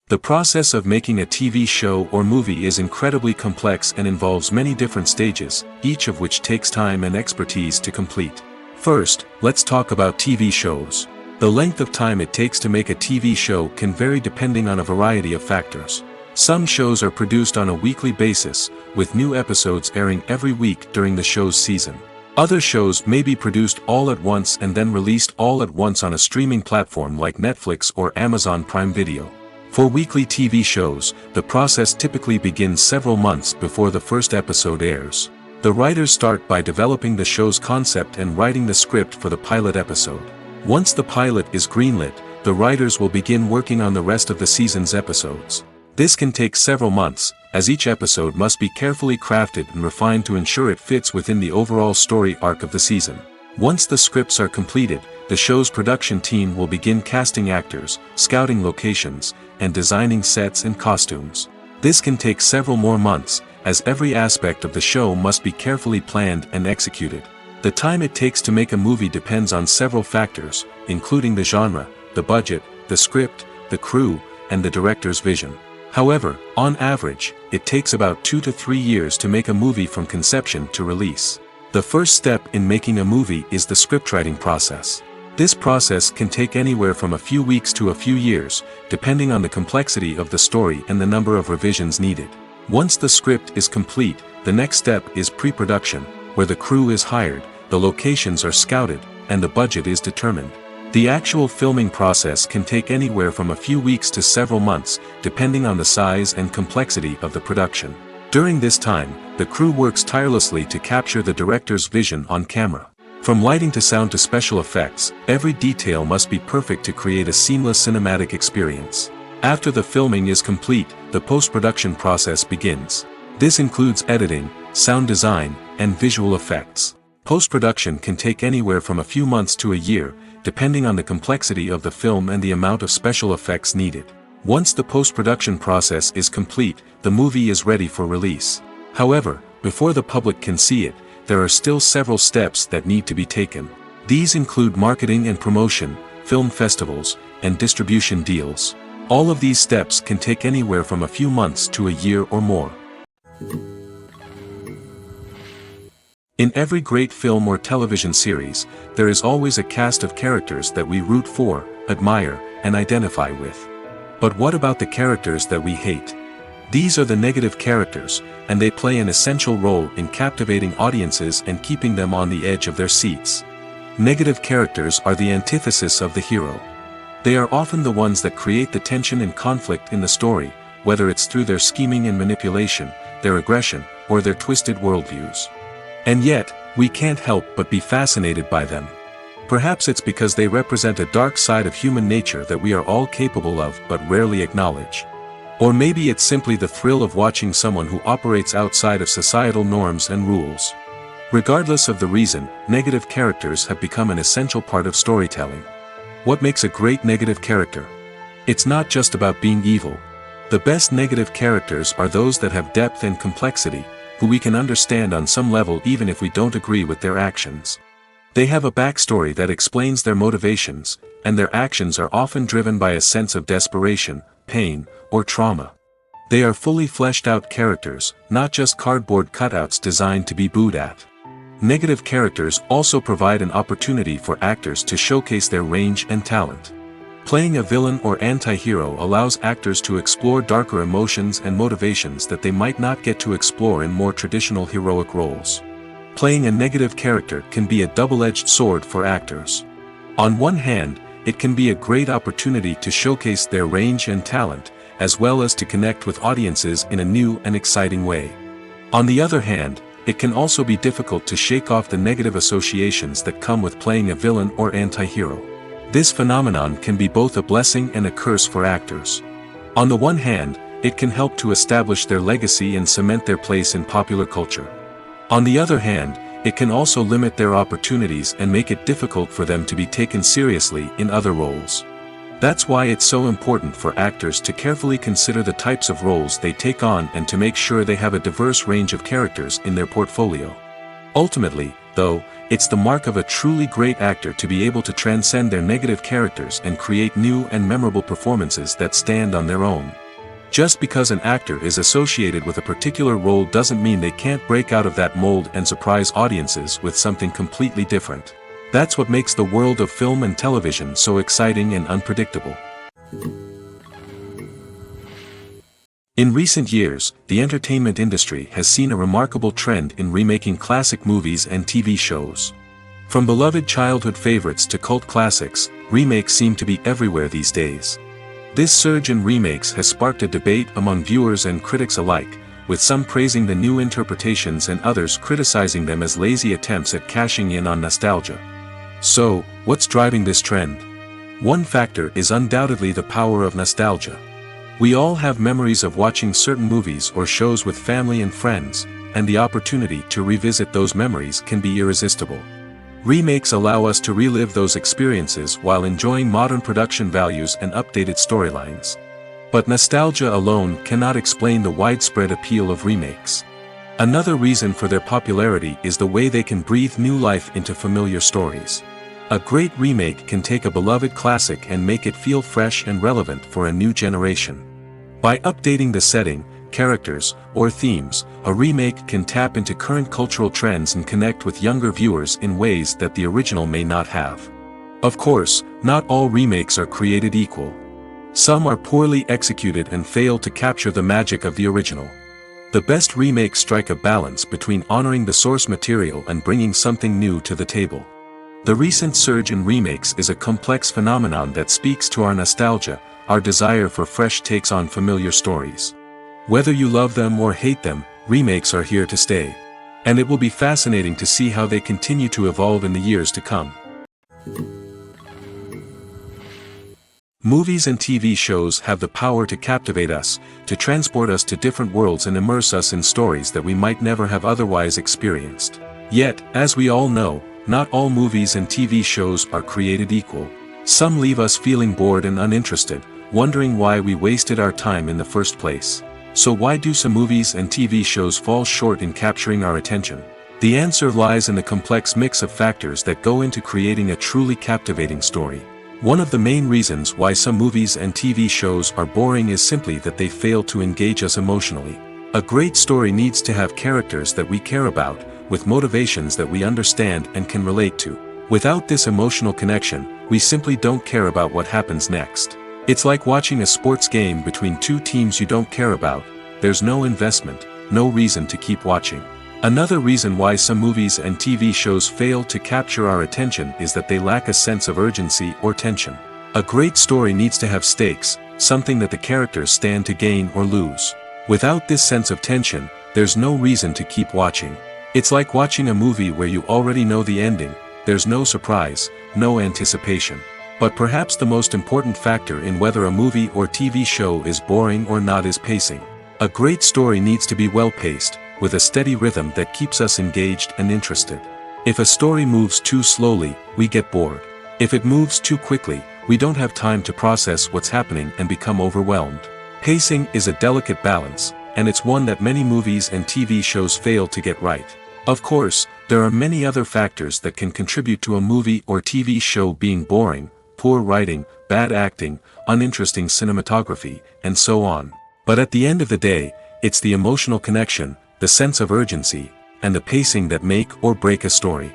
The process of making a TV show or movie is incredibly complex and involves many different stages, each of which takes time and expertise to complete. First, let's talk about TV shows. The length of time it takes to make a TV show can vary depending on a variety of factors. Some shows are produced on a weekly basis, with new episodes airing every week during the show's season. Other shows may be produced all at once and then released all at once on a streaming platform like Netflix or Amazon Prime Video. For weekly TV shows, the process typically begins several months before the first episode airs. The writers start by developing the show's concept and writing the script for the pilot episode. Once the pilot is greenlit, the writers will begin working on the rest of the season's episodes. This can take several months, as each episode must be carefully crafted and refined to ensure it fits within the overall story arc of the season. Once the scripts are completed, the show's production team will begin casting actors, scouting locations, and designing sets and costumes. This can take several more months, as every aspect of the show must be carefully planned and executed. The time it takes to make a movie depends on several factors, including the genre, the budget, the script, the crew, and the director's vision. However, on average, it takes about 2 to 3 years to make a movie from conception to release. The first step in making a movie is the scriptwriting process. This process can take anywhere from a few weeks to a few years, depending on the complexity of the story and the number of revisions needed. Once the script is complete, the next step is pre-production, where the crew is hired, the locations are scouted, and the budget is determined. The actual filming process can take anywhere from a few weeks to several months, depending on the size and complexity of the production. During this time, the crew works tirelessly to capture the director's vision on camera. From lighting to sound to special effects, every detail must be perfect to create a seamless cinematic experience. After the filming is complete, the post-production process begins. This includes editing, sound design, and visual effects. Post-production can take anywhere from a few months to a year, depending on the complexity of the film and the amount of special effects needed. Once the post-production process is complete, the movie is ready for release. However, before the public can see it, there are still several steps that need to be taken. These include marketing and promotion, film festivals, and distribution deals. All of these steps can take anywhere from a few months to a year or more. In every great film or television series, there is always a cast of characters that we root for, admire, and identify with. But what about the characters that we hate? These are the negative characters, and they play an essential role in captivating audiences and keeping them on the edge of their seats. Negative characters are the antithesis of the hero. They are often the ones that create the tension and conflict in the story, whether it's through their scheming and manipulation, their aggression, or their twisted worldviews. And yet, we can't help but be fascinated by them. Perhaps it's because they represent a dark side of human nature that we are all capable of but rarely acknowledge. Or maybe it's simply the thrill of watching someone who operates outside of societal norms and rules. Regardless of the reason, negative characters have become an essential part of storytelling. What makes a great negative character? It's not just about being evil. The best negative characters are those that have depth and complexity, who we can understand on some level even if we don't agree with their actions. They have a backstory that explains their motivations, and their actions are often driven by a sense of desperation, pain, or trauma. They are fully fleshed out characters, not just cardboard cutouts designed to be booed at. Negative characters also provide an opportunity for actors to showcase their range and talent. Playing a villain or anti-hero allows actors to explore darker emotions and motivations that they might not get to explore in more traditional heroic roles. Playing a negative character can be a double-edged sword for actors. On one hand, it can be a great opportunity to showcase their range and talent, as well as to connect with audiences in a new and exciting way. On the other hand, it can also be difficult to shake off the negative associations that come with playing a villain or anti-hero. This phenomenon can be both a blessing and a curse for actors. On the one hand, it can help to establish their legacy and cement their place in popular culture. On the other hand, it can also limit their opportunities and make it difficult for them to be taken seriously in other roles. That's why it's so important for actors to carefully consider the types of roles they take on and to make sure they have a diverse range of characters in their portfolio. Ultimately, though, it's the mark of a truly great actor to be able to transcend their negative characters and create new and memorable performances that stand on their own. Just because an actor is associated with a particular role doesn't mean they can't break out of that mold and surprise audiences with something completely different. That's what makes the world of film and television so exciting and unpredictable. In recent years, the entertainment industry has seen a remarkable trend in remaking classic movies and TV shows. From beloved childhood favorites to cult classics, remakes seem to be everywhere these days. This surge in remakes has sparked a debate among viewers and critics alike, with some praising the new interpretations and others criticizing them as lazy attempts at cashing in on nostalgia. So, what's driving this trend? One factor is undoubtedly the power of nostalgia. We all have memories of watching certain movies or shows with family and friends, and the opportunity to revisit those memories can be irresistible. Remakes allow us to relive those experiences while enjoying modern production values and updated storylines. But nostalgia alone cannot explain the widespread appeal of remakes. Another reason for their popularity is the way they can breathe new life into familiar stories. A great remake can take a beloved classic and make it feel fresh and relevant for a new generation. By updating the setting, characters, or themes, a remake can tap into current cultural trends and connect with younger viewers in ways that the original may not have. Of course, not all remakes are created equal. Some are poorly executed and fail to capture the magic of the original. The best remakes strike a balance between honoring the source material and bringing something new to the table. The recent surge in remakes is a complex phenomenon that speaks to our nostalgia, our desire for fresh takes on familiar stories. Whether you love them or hate them, remakes are here to stay. And it will be fascinating to see how they continue to evolve in the years to come. Movies and TV shows have the power to captivate us, to transport us to different worlds and immerse us in stories that we might never have otherwise experienced. Yet, as we all know, not all movies and TV shows are created equal. Some leave us feeling bored and uninterested, wondering why we wasted our time in the first place. So why do some movies and TV shows fall short in capturing our attention? The answer lies in the complex mix of factors that go into creating a truly captivating story. One of the main reasons why some movies and TV shows are boring is simply that they fail to engage us emotionally. A great story needs to have characters that we care about, with motivations that we understand and can relate to. Without this emotional connection, we simply don't care about what happens next. It's like watching a sports game between two teams you don't care about. There's no investment, no reason to keep watching. Another reason why some movies and TV shows fail to capture our attention is that they lack a sense of urgency or tension. A great story needs to have stakes, something that the characters stand to gain or lose. Without this sense of tension, there's no reason to keep watching. It's like watching a movie where you already know the ending, there's no surprise, no anticipation. But perhaps the most important factor in whether a movie or TV show is boring or not is pacing. A great story needs to be well-paced, with a steady rhythm that keeps us engaged and interested. If a story moves too slowly, we get bored. If it moves too quickly, we don't have time to process what's happening and become overwhelmed. Pacing is a delicate balance, and it's one that many movies and TV shows fail to get right. Of course, there are many other factors that can contribute to a movie or TV show being boring: poor writing, bad acting, uninteresting cinematography, and so on. But at the end of the day, it's the emotional connection, the sense of urgency, and the pacing that make or break a story.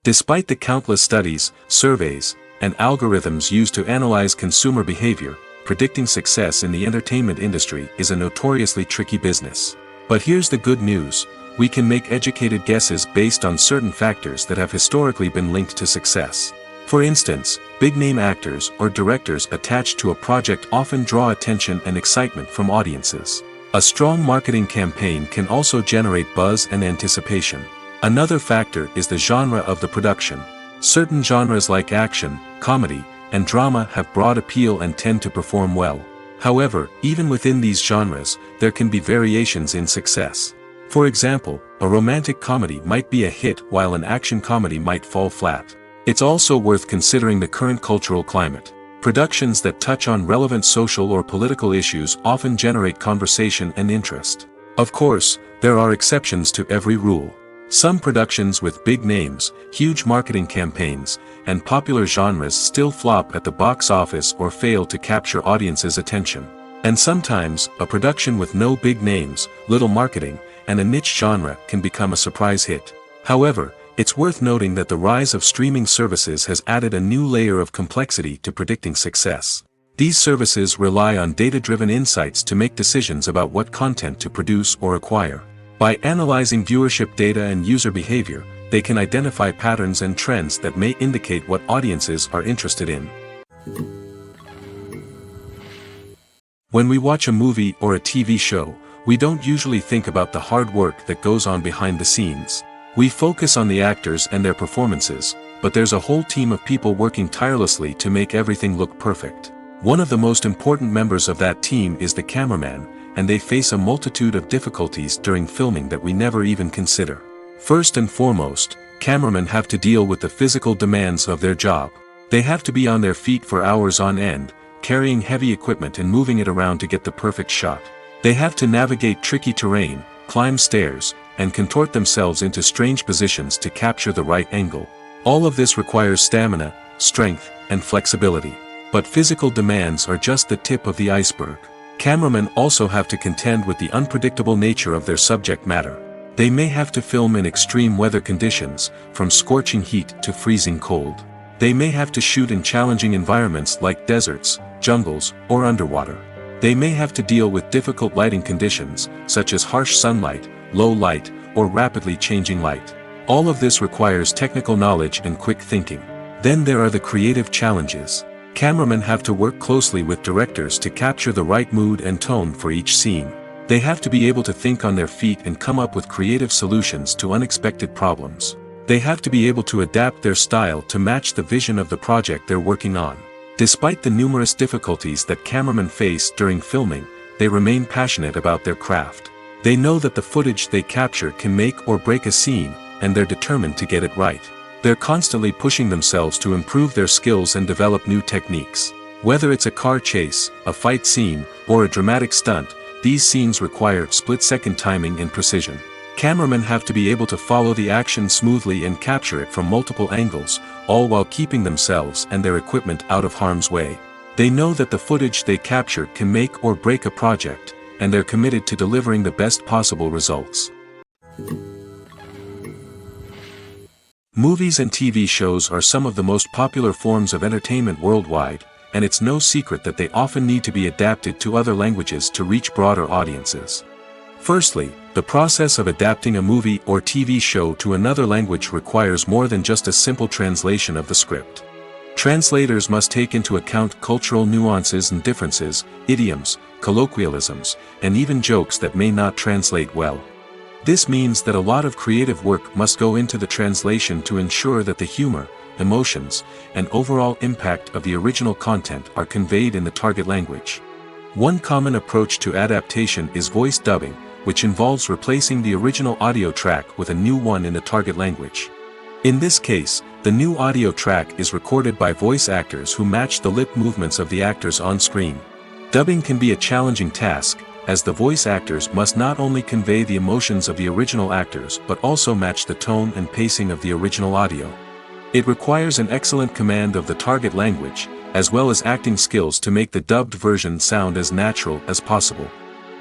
Despite the countless studies, surveys, and algorithms used to analyze consumer behavior, predicting success in the entertainment industry is a notoriously tricky business. But here's the good news: we can make educated guesses based on certain factors that have historically been linked to success. For instance, big-name actors or directors attached to a project often draw attention and excitement from audiences. A strong marketing campaign can also generate buzz and anticipation. Another factor is the genre of the production. Certain genres like action, comedy, and drama have broad appeal and tend to perform well. However, even within these genres, there can be variations in success. For example, a romantic comedy might be a hit while an action comedy might fall flat. It's also worth considering the current cultural climate. Productions that touch on relevant social or political issues often generate conversation and interest. Of course, there are exceptions to every rule. Some productions with big names, huge marketing campaigns, and popular genres still flop at the box office or fail to capture audiences' attention. And sometimes, a production with no big names, little marketing, and a niche genre can become a surprise hit. However, it's worth noting that the rise of streaming services has added a new layer of complexity to predicting success. These services rely on data-driven insights to make decisions about what content to produce or acquire. By analyzing viewership data and user behavior, they can identify patterns and trends that may indicate what audiences are interested in. When we watch a movie or a TV show, we don't usually think about the hard work that goes on behind the scenes. We focus on the actors and their performances, but there's a whole team of people working tirelessly to make everything look perfect. One of the most important members of that team is the cameraman, and they face a multitude of difficulties during filming that we never even consider. First and foremost, cameramen have to deal with the physical demands of their job. They have to be on their feet for hours on end, carrying heavy equipment and moving it around to get the perfect shot. They have to navigate tricky terrain, climb stairs, and contort themselves into strange positions to capture the right angle. All of this requires stamina, strength, and flexibility. But physical demands are just the tip of the iceberg. Cameramen also have to contend with the unpredictable nature of their subject matter. They may have to film in extreme weather conditions, from scorching heat to freezing cold. They may have to shoot in challenging environments like deserts, jungles, or underwater. They may have to deal with difficult lighting conditions, such as harsh sunlight, low light, or rapidly changing light. All of this requires technical knowledge and quick thinking. Then there are the creative challenges. Cameramen have to work closely with directors to capture the right mood and tone for each scene. They have to be able to think on their feet and come up with creative solutions to unexpected problems. They have to be able to adapt their style to match the vision of the project they're working on. Despite the numerous difficulties that cameramen face during filming, they remain passionate about their craft. They know that the footage they capture can make or break a scene, and they're determined to get it right. They're constantly pushing themselves to improve their skills and develop new techniques. Whether it's a car chase, a fight scene, or a dramatic stunt, these scenes require split-second timing and precision. Cameramen have to be able to follow the action smoothly and capture it from multiple angles, all while keeping themselves and their equipment out of harm's way. They know that the footage they capture can make or break a project, and they're committed to delivering the best possible results. Movies and TV shows are some of the most popular forms of entertainment worldwide, and it's no secret that they often need to be adapted to other languages to reach broader audiences. Firstly, the process of adapting a movie or TV show to another language requires more than just a simple translation of the script. Translators must take into account cultural nuances and differences, idioms, colloquialisms, and even jokes that may not translate well. This means that a lot of creative work must go into the translation to ensure that the humor, emotions, and overall impact of the original content are conveyed in the target language. One common approach to adaptation is voice dubbing, which involves replacing the original audio track with a new one in the target language. In this case, the new audio track is recorded by voice actors who match the lip movements of the actors on screen. Dubbing can be a challenging task, as the voice actors must not only convey the emotions of the original actors but also match the tone and pacing of the original audio. It requires an excellent command of the target language, as well as acting skills to make the dubbed version sound as natural as possible.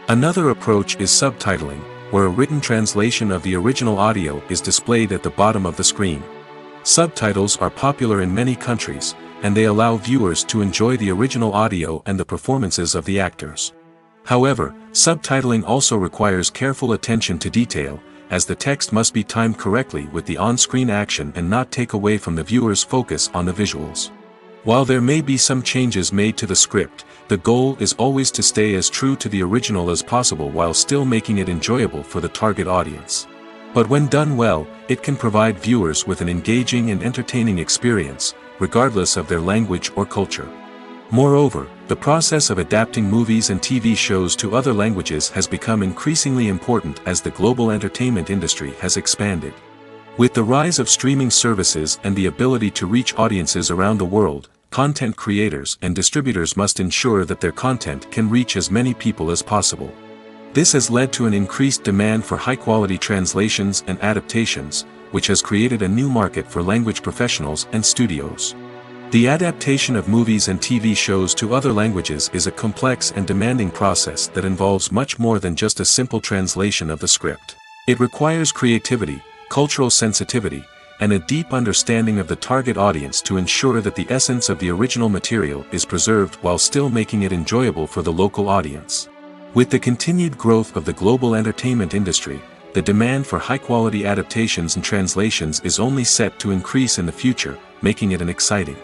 Another approach is subtitling, where a written translation of the original audio is displayed at the bottom of the screen. Subtitles are popular in many countries, and they allow viewers to enjoy the original audio and the performances of the actors. However, subtitling also requires careful attention to detail, as the text must be timed correctly with the on-screen action and not take away from the viewer's focus on the visuals. While there may be some changes made to the script, the goal is always to stay as true to the original as possible while still making it enjoyable for the target audience. But when done well, it can provide viewers with an engaging and entertaining experience, regardless of their language or culture. Moreover, the process of adapting movies and TV shows to other languages has become increasingly important as the global entertainment industry has expanded. With the rise of streaming services and the ability to reach audiences around the world, content creators and distributors must ensure that their content can reach as many people as possible. This has led to an increased demand for high-quality translations and adaptations, which has created a new market for language professionals and studios. The adaptation of movies and TV shows to other languages is a complex and demanding process that involves much more than just a simple translation of the script. It requires creativity, cultural sensitivity, and a deep understanding of the target audience to ensure that the essence of the original material is preserved while still making it enjoyable for the local audience. With the continued growth of the global entertainment industry, the demand for high-quality adaptations and translations is only set to increase in the future, making it an exciting.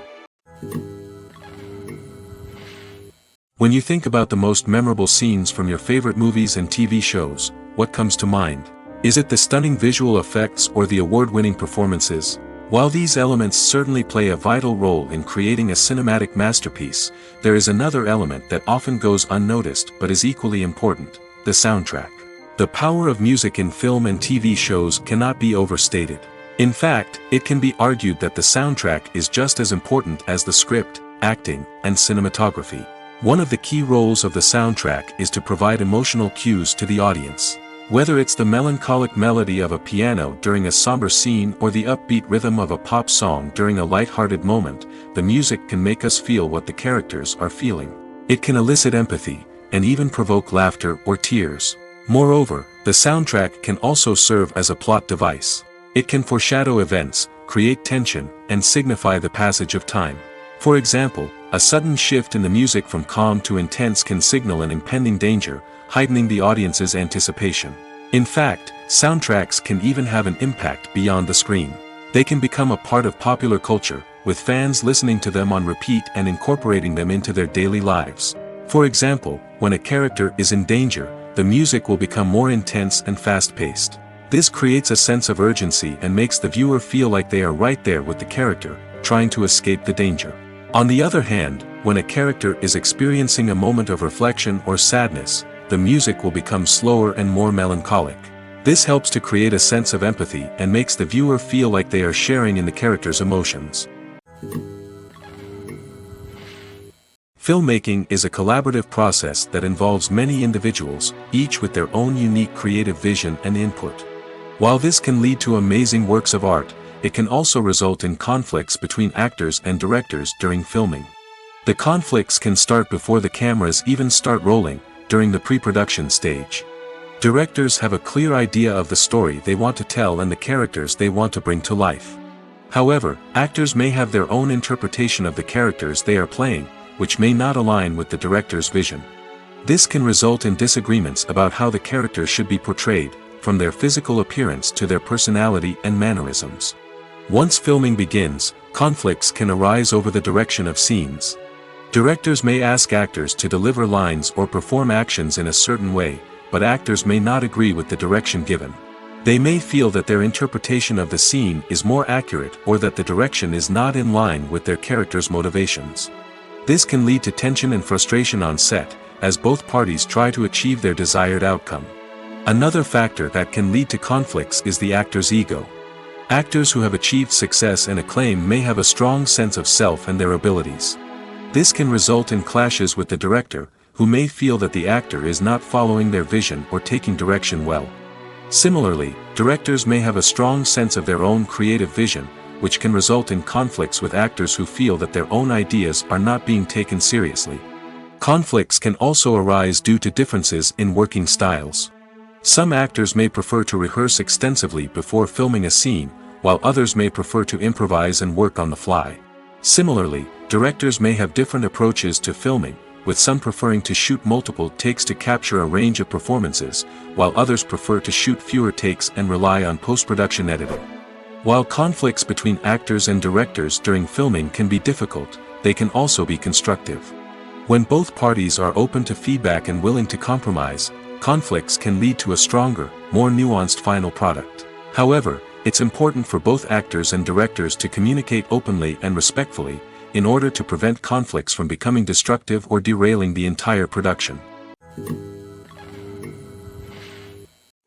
When you think about the most memorable scenes from your favorite movies and TV shows, what comes to mind? Is it the stunning visual effects or the award-winning performances? While these elements certainly play a vital role in creating a cinematic masterpiece, there is another element that often goes unnoticed but is equally important: the soundtrack. The power of music in film and TV shows cannot be overstated. In fact, it can be argued that the soundtrack is just as important as the script, acting, and cinematography. One of the key roles of the soundtrack is to provide emotional cues to the audience. Whether it's the melancholic melody of a piano during a somber scene or the upbeat rhythm of a pop song during a light-hearted moment, the music can make us feel what the characters are feeling. It can elicit empathy, and even provoke laughter or tears. Moreover, the soundtrack can also serve as a plot device. It can foreshadow events, create tension, and signify the passage of time. For example, a sudden shift in the music from calm to intense can signal an impending danger, heightening the audience's anticipation. In fact, soundtracks can even have an impact beyond the screen. They can become a part of popular culture, with fans listening to them on repeat and incorporating them into their daily lives. For example, when a character is in danger, the music will become more intense and fast-paced. This creates a sense of urgency and makes the viewer feel like they are right there with the character, trying to escape the danger. On the other hand, when a character is experiencing a moment of reflection or sadness, the music will become slower and more melancholic. This helps to create a sense of empathy and makes the viewer feel like they are sharing in the character's emotions. Filmmaking is a collaborative process that involves many individuals, each with their own unique creative vision and input. While this can lead to amazing works of art, it can also result in conflicts between actors and directors during filming. The conflicts can start before the cameras even start rolling, during the pre-production stage. Directors have a clear idea of the story they want to tell and the characters they want to bring to life. However, actors may have their own interpretation of the characters they are playing, which may not align with the director's vision. This can result in disagreements about how the characters should be portrayed, from their physical appearance to their personality and mannerisms. Once filming begins, conflicts can arise over the direction of scenes. Directors may ask actors to deliver lines or perform actions in a certain way, but actors may not agree with the direction given. They may feel that their interpretation of the scene is more accurate or that the direction is not in line with their character's motivations. This can lead to tension and frustration on set, as both parties try to achieve their desired outcome. Another factor that can lead to conflicts is the actor's ego. Actors who have achieved success and acclaim may have a strong sense of self and their abilities. This can result in clashes with the director, who may feel that the actor is not following their vision or taking direction well. Similarly, directors may have a strong sense of their own creative vision, which can result in conflicts with actors who feel that their own ideas are not being taken seriously. Conflicts can also arise due to differences in working styles. Some actors may prefer to rehearse extensively before filming a scene, while others may prefer to improvise and work on the fly. Similarly, directors may have different approaches to filming, with some preferring to shoot multiple takes to capture a range of performances, while others prefer to shoot fewer takes and rely on post-production editing. While conflicts between actors and directors during filming can be difficult, they can also be constructive. When both parties are open to feedback and willing to compromise, conflicts can lead to a stronger, more nuanced final product. However, it's important for both actors and directors to communicate openly and respectfully, in order to prevent conflicts from becoming destructive or derailing the entire production.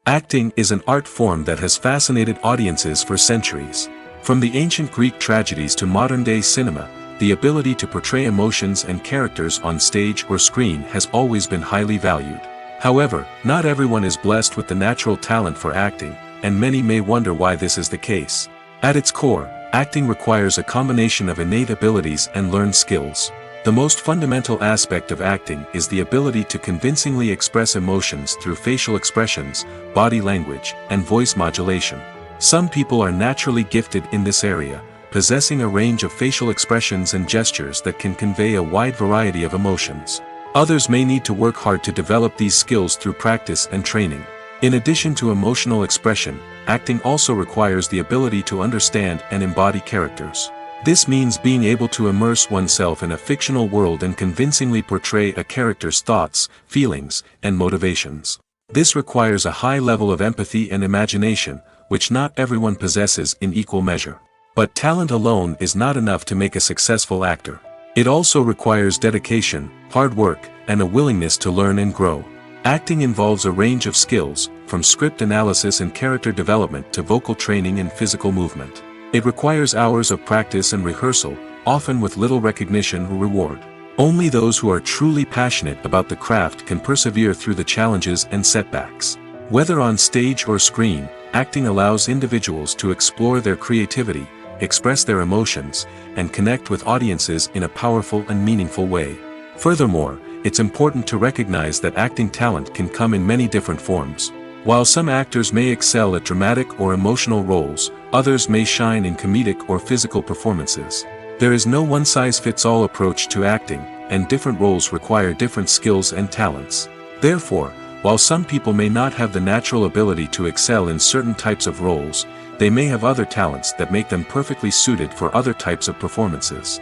Acting is an art form that has fascinated audiences for centuries. From the ancient Greek tragedies to modern-day cinema, the ability to portray emotions and characters on stage or screen has always been highly valued. However, not everyone is blessed with the natural talent for acting, and many may wonder why this is the case. At its core, acting requires a combination of innate abilities and learned skills. The most fundamental aspect of acting is the ability to convincingly express emotions through facial expressions, body language, and voice modulation. Some people are naturally gifted in this area, possessing a range of facial expressions and gestures that can convey a wide variety of emotions. Others may need to work hard to develop these skills through practice and training. In addition to emotional expression, acting also requires the ability to understand and embody characters. This means being able to immerse oneself in a fictional world and convincingly portray a character's thoughts, feelings, and motivations. This requires a high level of empathy and imagination, which not everyone possesses in equal measure. But talent alone is not enough to make a successful actor. It also requires dedication, hard work, and a willingness to learn and grow. Acting involves a range of skills, from script analysis and character development to vocal training and physical movement. It requires hours of practice and rehearsal, often with little recognition or reward. Only those who are truly passionate about the craft can persevere through the challenges and setbacks. Whether on stage or screen, acting allows individuals to explore their creativity, express their emotions, and connect with audiences in a powerful and meaningful way. Furthermore, it's important to recognize that acting talent can come in many different forms. While some actors may excel at dramatic or emotional roles, others may shine in comedic or physical performances. There is no one-size-fits-all approach to acting, and different roles require different skills and talents. Therefore, while some people may not have the natural ability to excel in certain types of roles, they may have other talents that make them perfectly suited for other types of performances.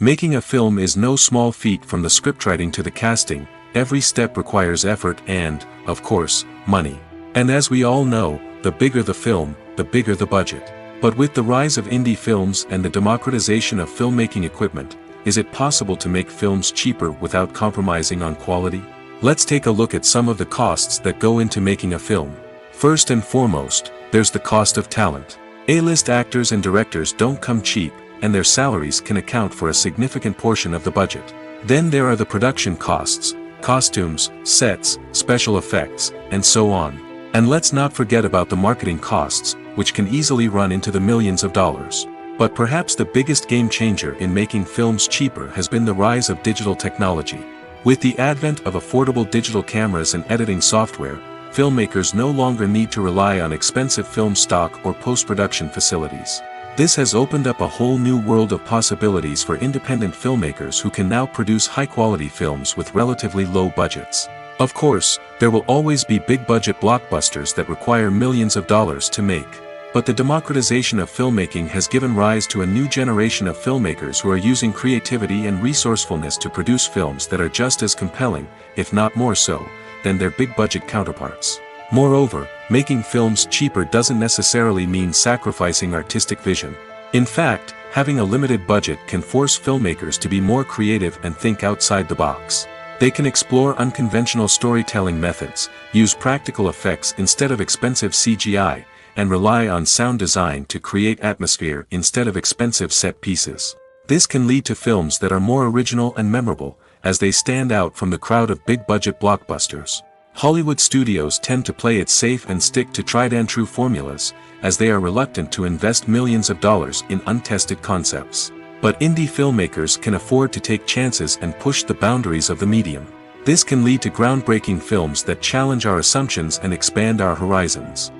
Making a film is no small feat. From the scriptwriting to the casting, every step requires effort and, of course, money. And as we all know, the bigger the film, the bigger the budget. But with the rise of indie films and the democratization of filmmaking equipment, is it possible to make films cheaper without compromising on quality? Let's take a look at some of the costs that go into making a film. First and foremost, there's the cost of talent. A-list actors and directors don't come cheap, and their salaries can account for a significant portion of the budget. Then there are the production costs, costumes, sets, special effects, and so on. And let's not forget about the marketing costs, which can easily run into the millions of dollars. But perhaps the biggest game changer in making films cheaper has been the rise of digital technology. With the advent of affordable digital cameras and editing software, filmmakers no longer need to rely on expensive film stock or post-production facilities. This has opened up a whole new world of possibilities for independent filmmakers who can now produce high-quality films with relatively low budgets. Of course, there will always be big-budget blockbusters that require millions of dollars to make. But the democratization of filmmaking has given rise to a new generation of filmmakers who are using creativity and resourcefulness to produce films that are just as compelling, if not more so, than their big-budget counterparts. Moreover, making films cheaper doesn't necessarily mean sacrificing artistic vision. In fact, having a limited budget can force filmmakers to be more creative and think outside the box. They can explore unconventional storytelling methods, use practical effects instead of expensive CGI, and rely on sound design to create atmosphere instead of expensive set pieces. This can lead to films that are more original and memorable, as they stand out from the crowd of big-budget blockbusters. Hollywood studios tend to play it safe and stick to tried-and-true formulas, as they are reluctant to invest millions of dollars in untested concepts. But indie filmmakers can afford to take chances and push the boundaries of the medium. This can lead to groundbreaking films that challenge our assumptions and expand our horizons.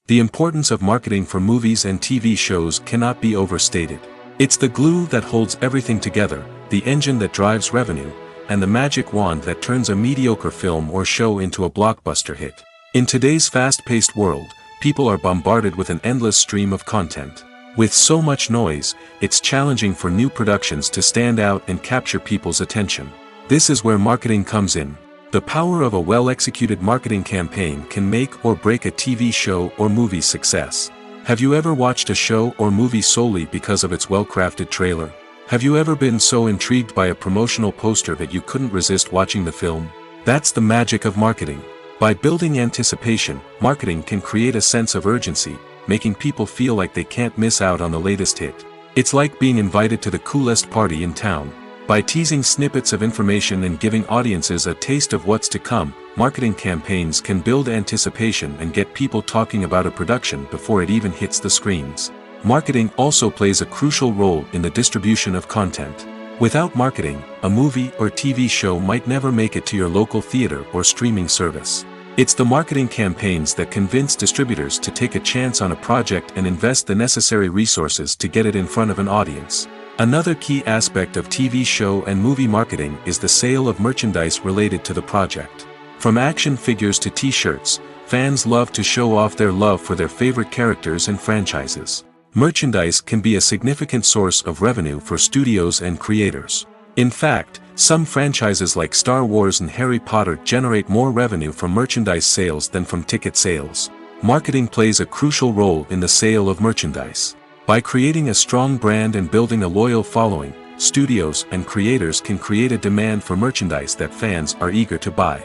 The importance of marketing for movies and TV shows cannot be overstated. It's the glue that holds everything together, the engine that drives revenue, and the magic wand that turns a mediocre film or show into a blockbuster hit. In today's fast-paced world, people are bombarded with an endless stream of content. With so much noise, it's challenging for new productions to stand out and capture people's attention. This is where marketing comes in. The power of a well-executed marketing campaign can make or break a TV show or movie's success. Have you ever watched a show or movie solely because of its well-crafted trailer? Have you ever been so intrigued by a promotional poster that you couldn't resist watching the film? That's the magic of marketing. By building anticipation, marketing can create a sense of urgency, making people feel like they can't miss out on the latest hit. It's like being invited to the coolest party in town. By teasing snippets of information and giving audiences a taste of what's to come, marketing campaigns can build anticipation and get people talking about a production before it even hits the screens. Marketing also plays a crucial role in the distribution of content. Without marketing, a movie or TV show might never make it to your local theater or streaming service. It's the marketing campaigns that convince distributors to take a chance on a project and invest the necessary resources to get it in front of an audience. Another key aspect of TV show and movie marketing is the sale of merchandise related to the project. From action figures to t-shirts, fans love to show off their love for their favorite characters and franchises. Merchandise can be a significant source of revenue for studios and creators. In fact, some franchises like Star Wars and Harry Potter generate more revenue from merchandise sales than from ticket sales. Marketing plays a crucial role in the sale of merchandise. By creating a strong brand and building a loyal following, studios and creators can create a demand for merchandise that fans are eager to buy.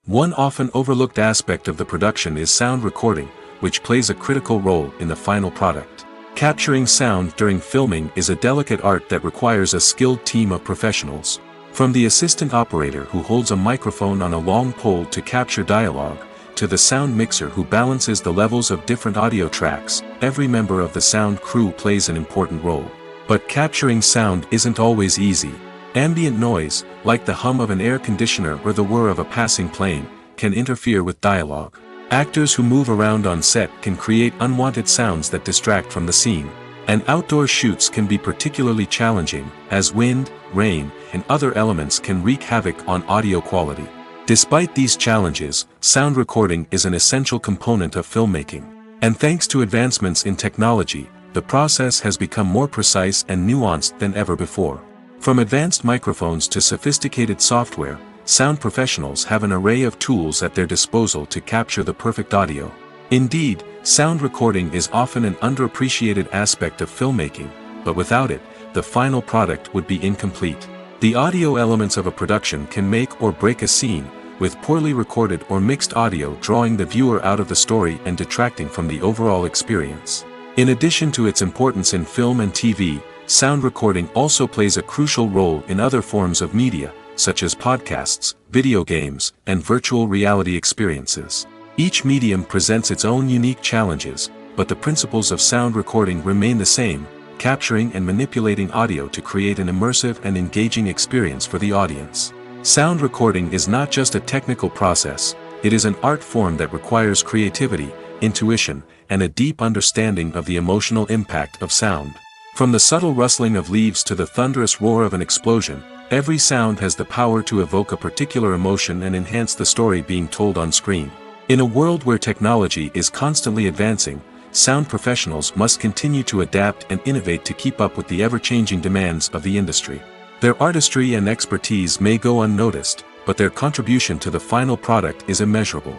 One often overlooked aspect of the production is sound recording, which plays a critical role in the final product. Capturing sound during filming is a delicate art that requires a skilled team of professionals. From the assistant operator who holds a microphone on a long pole to capture dialogue, to the sound mixer who balances the levels of different audio tracks, every member of the sound crew plays an important role. But capturing sound isn't always easy. Ambient noise, like the hum of an air conditioner or the whir of a passing plane, can interfere with dialogue. Actors who move around on set can create unwanted sounds that distract from the scene. And outdoor shoots can be particularly challenging, as wind, rain, and other elements can wreak havoc on audio quality. Despite these challenges, sound recording is an essential component of filmmaking. And thanks to advancements in technology, the process has become more precise and nuanced than ever before. From advanced microphones to sophisticated software, sound professionals have an array of tools at their disposal to capture the perfect audio. Indeed, sound recording is often an underappreciated aspect of filmmaking, but without it, the final product would be incomplete. The audio elements of a production can make or break a scene, with poorly recorded or mixed audio drawing the viewer out of the story and detracting from the overall experience. In addition to its importance in film and TV, sound recording also plays a crucial role in other forms of media, such as podcasts, video games, and virtual reality experiences. Each medium presents its own unique challenges, but the principles of sound recording remain the same, capturing and manipulating audio to create an immersive and engaging experience for the audience. Sound recording is not just a technical process, it is an art form that requires creativity, intuition, and a deep understanding of the emotional impact of sound. From the subtle rustling of leaves to the thunderous roar of an explosion, every sound has the power to evoke a particular emotion and enhance the story being told on screen. In a world where technology is constantly advancing, sound professionals must continue to adapt and innovate to keep up with the ever-changing demands of the industry. Their artistry and expertise may go unnoticed, but their contribution to the final product is immeasurable.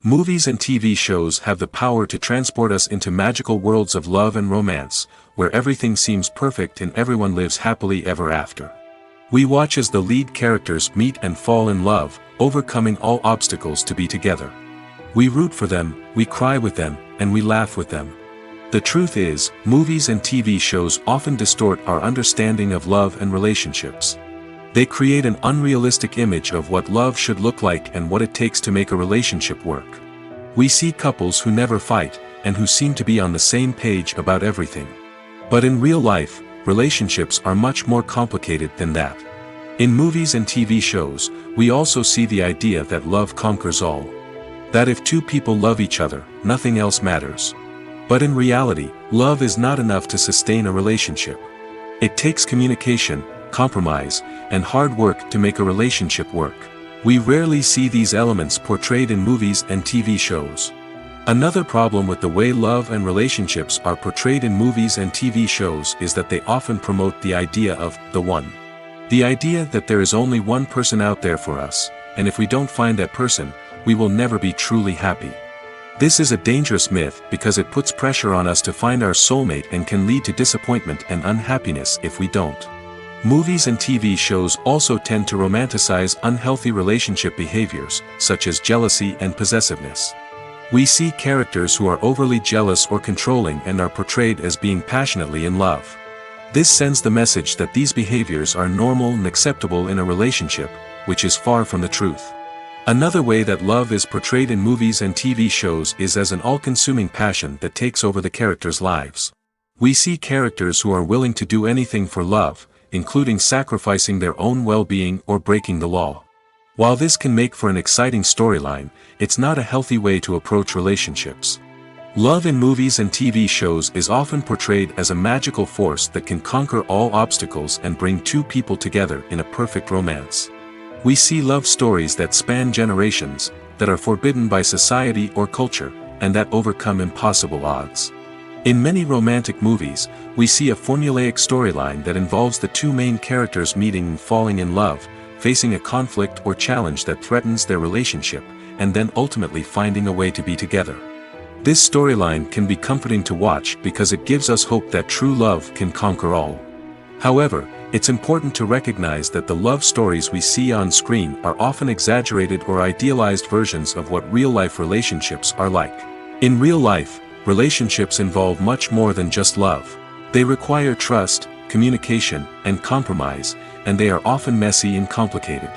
Movies and TV shows have the power to transport us into magical worlds of love and romance, where everything seems perfect and everyone lives happily ever after. We watch as the lead characters meet and fall in love, overcoming all obstacles to be together. We root for them, we cry with them, and we laugh with them. The truth is, movies and TV shows often distort our understanding of love and relationships. They create an unrealistic image of what love should look like and what it takes to make a relationship work. We see couples who never fight, and who seem to be on the same page about everything. But in real life, relationships are much more complicated than that. In movies and TV shows, we also see the idea that love conquers all. That if two people love each other, nothing else matters. But in reality, love is not enough to sustain a relationship. It takes communication, compromise, and hard work to make a relationship work. We rarely see these elements portrayed in movies and TV shows. Another problem with the way love and relationships are portrayed in movies and TV shows is that they often promote the idea of the one. The idea that there is only one person out there for us, and if we don't find that person, we will never be truly happy. This is a dangerous myth because it puts pressure on us to find our soulmate and can lead to disappointment and unhappiness if we don't. Movies and TV shows also tend to romanticize unhealthy relationship behaviors, such as jealousy and possessiveness. We see characters who are overly jealous or controlling and are portrayed as being passionately in love. This sends the message that these behaviors are normal and acceptable in a relationship, which is far from the truth. Another way that love is portrayed in movies and TV shows is as an all-consuming passion that takes over the characters' lives. We see characters who are willing to do anything for love, including sacrificing their own well-being or breaking the law. While this can make for an exciting storyline, it's not a healthy way to approach relationships. Love in movies and TV shows is often portrayed as a magical force that can conquer all obstacles and bring two people together in a perfect romance. We see love stories that span generations, that are forbidden by society or culture, and that overcome impossible odds. In many romantic movies, we see a formulaic storyline that involves the two main characters meeting and falling in love, facing a conflict or challenge that threatens their relationship, and then ultimately finding a way to be together. This storyline can be comforting to watch because it gives us hope that true love can conquer all. However, it's important to recognize that the love stories we see on screen are often exaggerated or idealized versions of what real-life relationships are like. In real life, relationships involve much more than just love. They require trust, communication, and compromise, and they are often messy and complicated.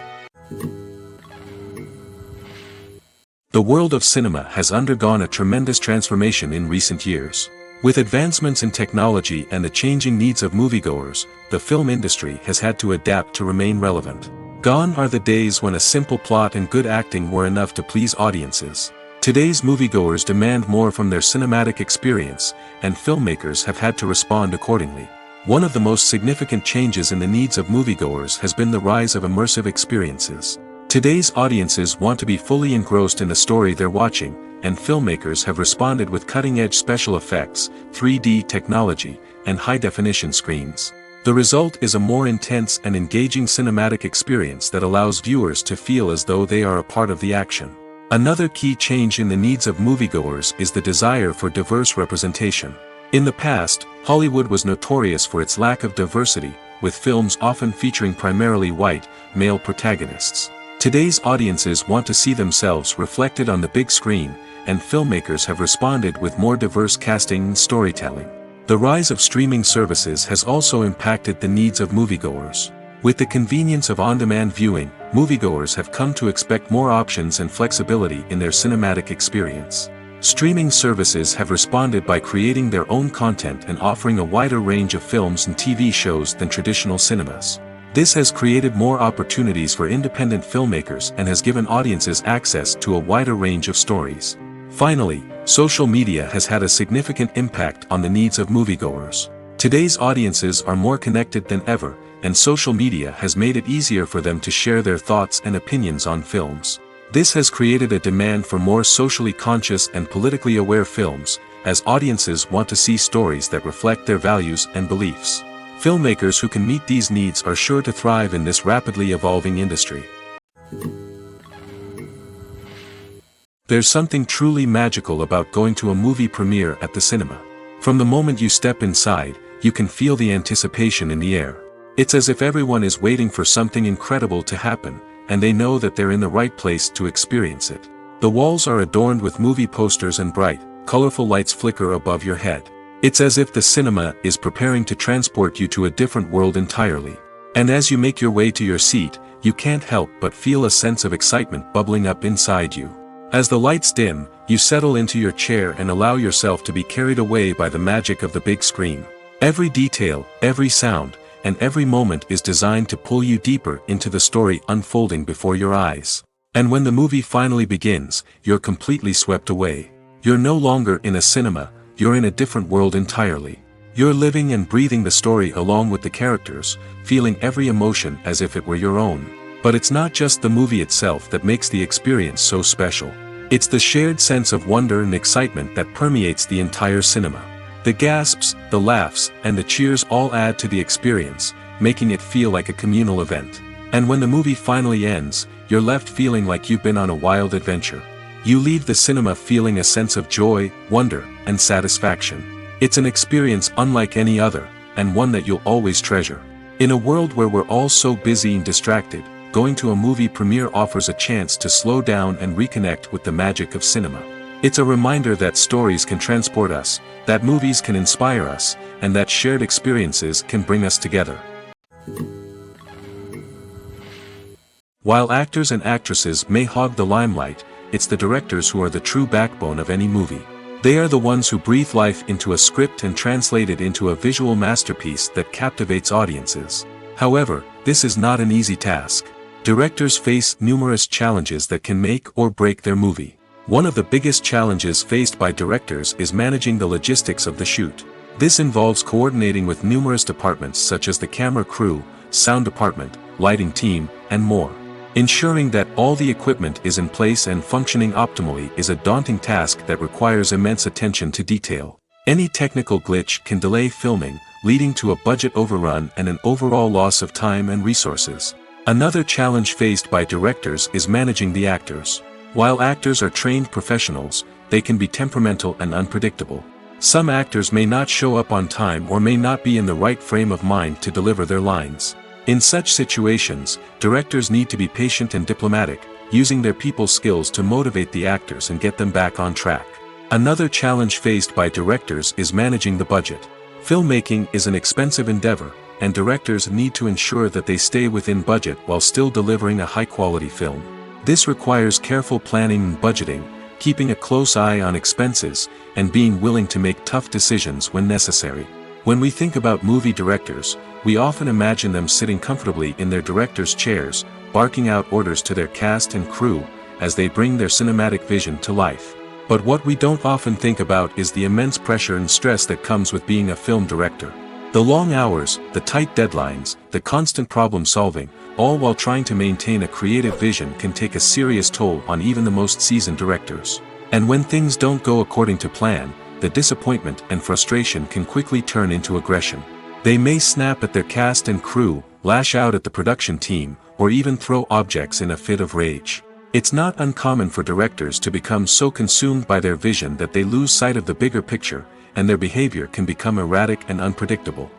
The world of cinema has undergone a tremendous transformation in recent years. With advancements in technology and the changing needs of moviegoers, the film industry has had to adapt to remain relevant. Gone are the days when a simple plot and good acting were enough to please audiences. Today's moviegoers demand more from their cinematic experience, and filmmakers have had to respond accordingly. One of the most significant changes in the needs of moviegoers has been the rise of immersive experiences. Today's audiences want to be fully engrossed in the story they're watching, and filmmakers have responded with cutting-edge special effects, 3D technology, and high-definition screens. The result is a more intense and engaging cinematic experience that allows viewers to feel as though they are a part of the action. Another key change in the needs of moviegoers is the desire for diverse representation. In the past, Hollywood was notorious for its lack of diversity, with films often featuring primarily white, male protagonists. Today's audiences want to see themselves reflected on the big screen, and filmmakers have responded with more diverse casting and storytelling. The rise of streaming services has also impacted the needs of moviegoers. With the convenience of on-demand viewing, moviegoers have come to expect more options and flexibility in their cinematic experience. Streaming services have responded by creating their own content and offering a wider range of films and TV shows than traditional cinemas. This has created more opportunities for independent filmmakers and has given audiences access to a wider range of stories. Finally, social media has had a significant impact on the needs of moviegoers. Today's audiences are more connected than ever, and social media has made it easier for them to share their thoughts and opinions on films. This has created a demand for more socially conscious and politically aware films, as audiences want to see stories that reflect their values and beliefs. Filmmakers who can meet these needs are sure to thrive in this rapidly evolving industry. There's something truly magical about going to a movie premiere at the cinema. From the moment you step inside, you can feel the anticipation in the air. It's as if everyone is waiting for something incredible to happen, and they know that they're in the right place to experience it. The walls are adorned with movie posters and bright, colorful lights flicker above your head. It's as if the cinema is preparing to transport you to a different world entirely. And as you make your way to your seat, you can't help but feel a sense of excitement bubbling up inside you. As the lights dim, you settle into your chair and allow yourself to be carried away by the magic of the big screen. Every detail, every sound, and every moment is designed to pull you deeper into the story unfolding before your eyes. And when the movie finally begins, you're completely swept away. You're no longer in a cinema, you're in a different world entirely. You're living and breathing the story along with the characters, feeling every emotion as if it were your own. But it's not just the movie itself that makes the experience so special. It's the shared sense of wonder and excitement that permeates the entire cinema. The gasps, the laughs, and the cheers all add to the experience, making it feel like a communal event. And when the movie finally ends, you're left feeling like you've been on a wild adventure. You leave the cinema feeling a sense of joy, wonder, and satisfaction. It's an experience unlike any other, and one that you'll always treasure. In a world where we're all so busy and distracted, going to a movie premiere offers a chance to slow down and reconnect with the magic of cinema. It's a reminder that stories can transport us, that movies can inspire us, and that shared experiences can bring us together. While actors and actresses may hog the limelight, it's the directors who are the true backbone of any movie. They are the ones who breathe life into a script and translate it into a visual masterpiece that captivates audiences. However, this is not an easy task. Directors face numerous challenges that can make or break their movie. One of the biggest challenges faced by directors is managing the logistics of the shoot. This involves coordinating with numerous departments such as the camera crew, sound department, lighting team, and more. Ensuring that all the equipment is in place and functioning optimally is a daunting task that requires immense attention to detail. Any technical glitch can delay filming, leading to a budget overrun and an overall loss of time and resources. Another challenge faced by directors is managing the actors. While actors are trained professionals, they can be temperamental and unpredictable. Some actors may not show up on time or may not be in the right frame of mind to deliver their lines. In such situations, directors need to be patient and diplomatic, using their people skills to motivate the actors and get them back on track. Another challenge faced by directors is managing the budget. Filmmaking is an expensive endeavor, and directors need to ensure that they stay within budget while still delivering a high-quality film. This requires careful planning and budgeting, keeping a close eye on expenses, and being willing to make tough decisions when necessary. When we think about movie directors, we often imagine them sitting comfortably in their director's chairs, barking out orders to their cast and crew, as they bring their cinematic vision to life. But what we don't often think about is the immense pressure and stress that comes with being a film director. The long hours, the tight deadlines, the constant problem solving, all while trying to maintain a creative vision can take a serious toll on even the most seasoned directors. And when things don't go according to plan, the disappointment and frustration can quickly turn into aggression. They may snap at their cast and crew, lash out at the production team, or even throw objects in a fit of rage. It's not uncommon for directors to become so consumed by their vision that they lose sight of the bigger picture, and their behavior can become erratic and unpredictable.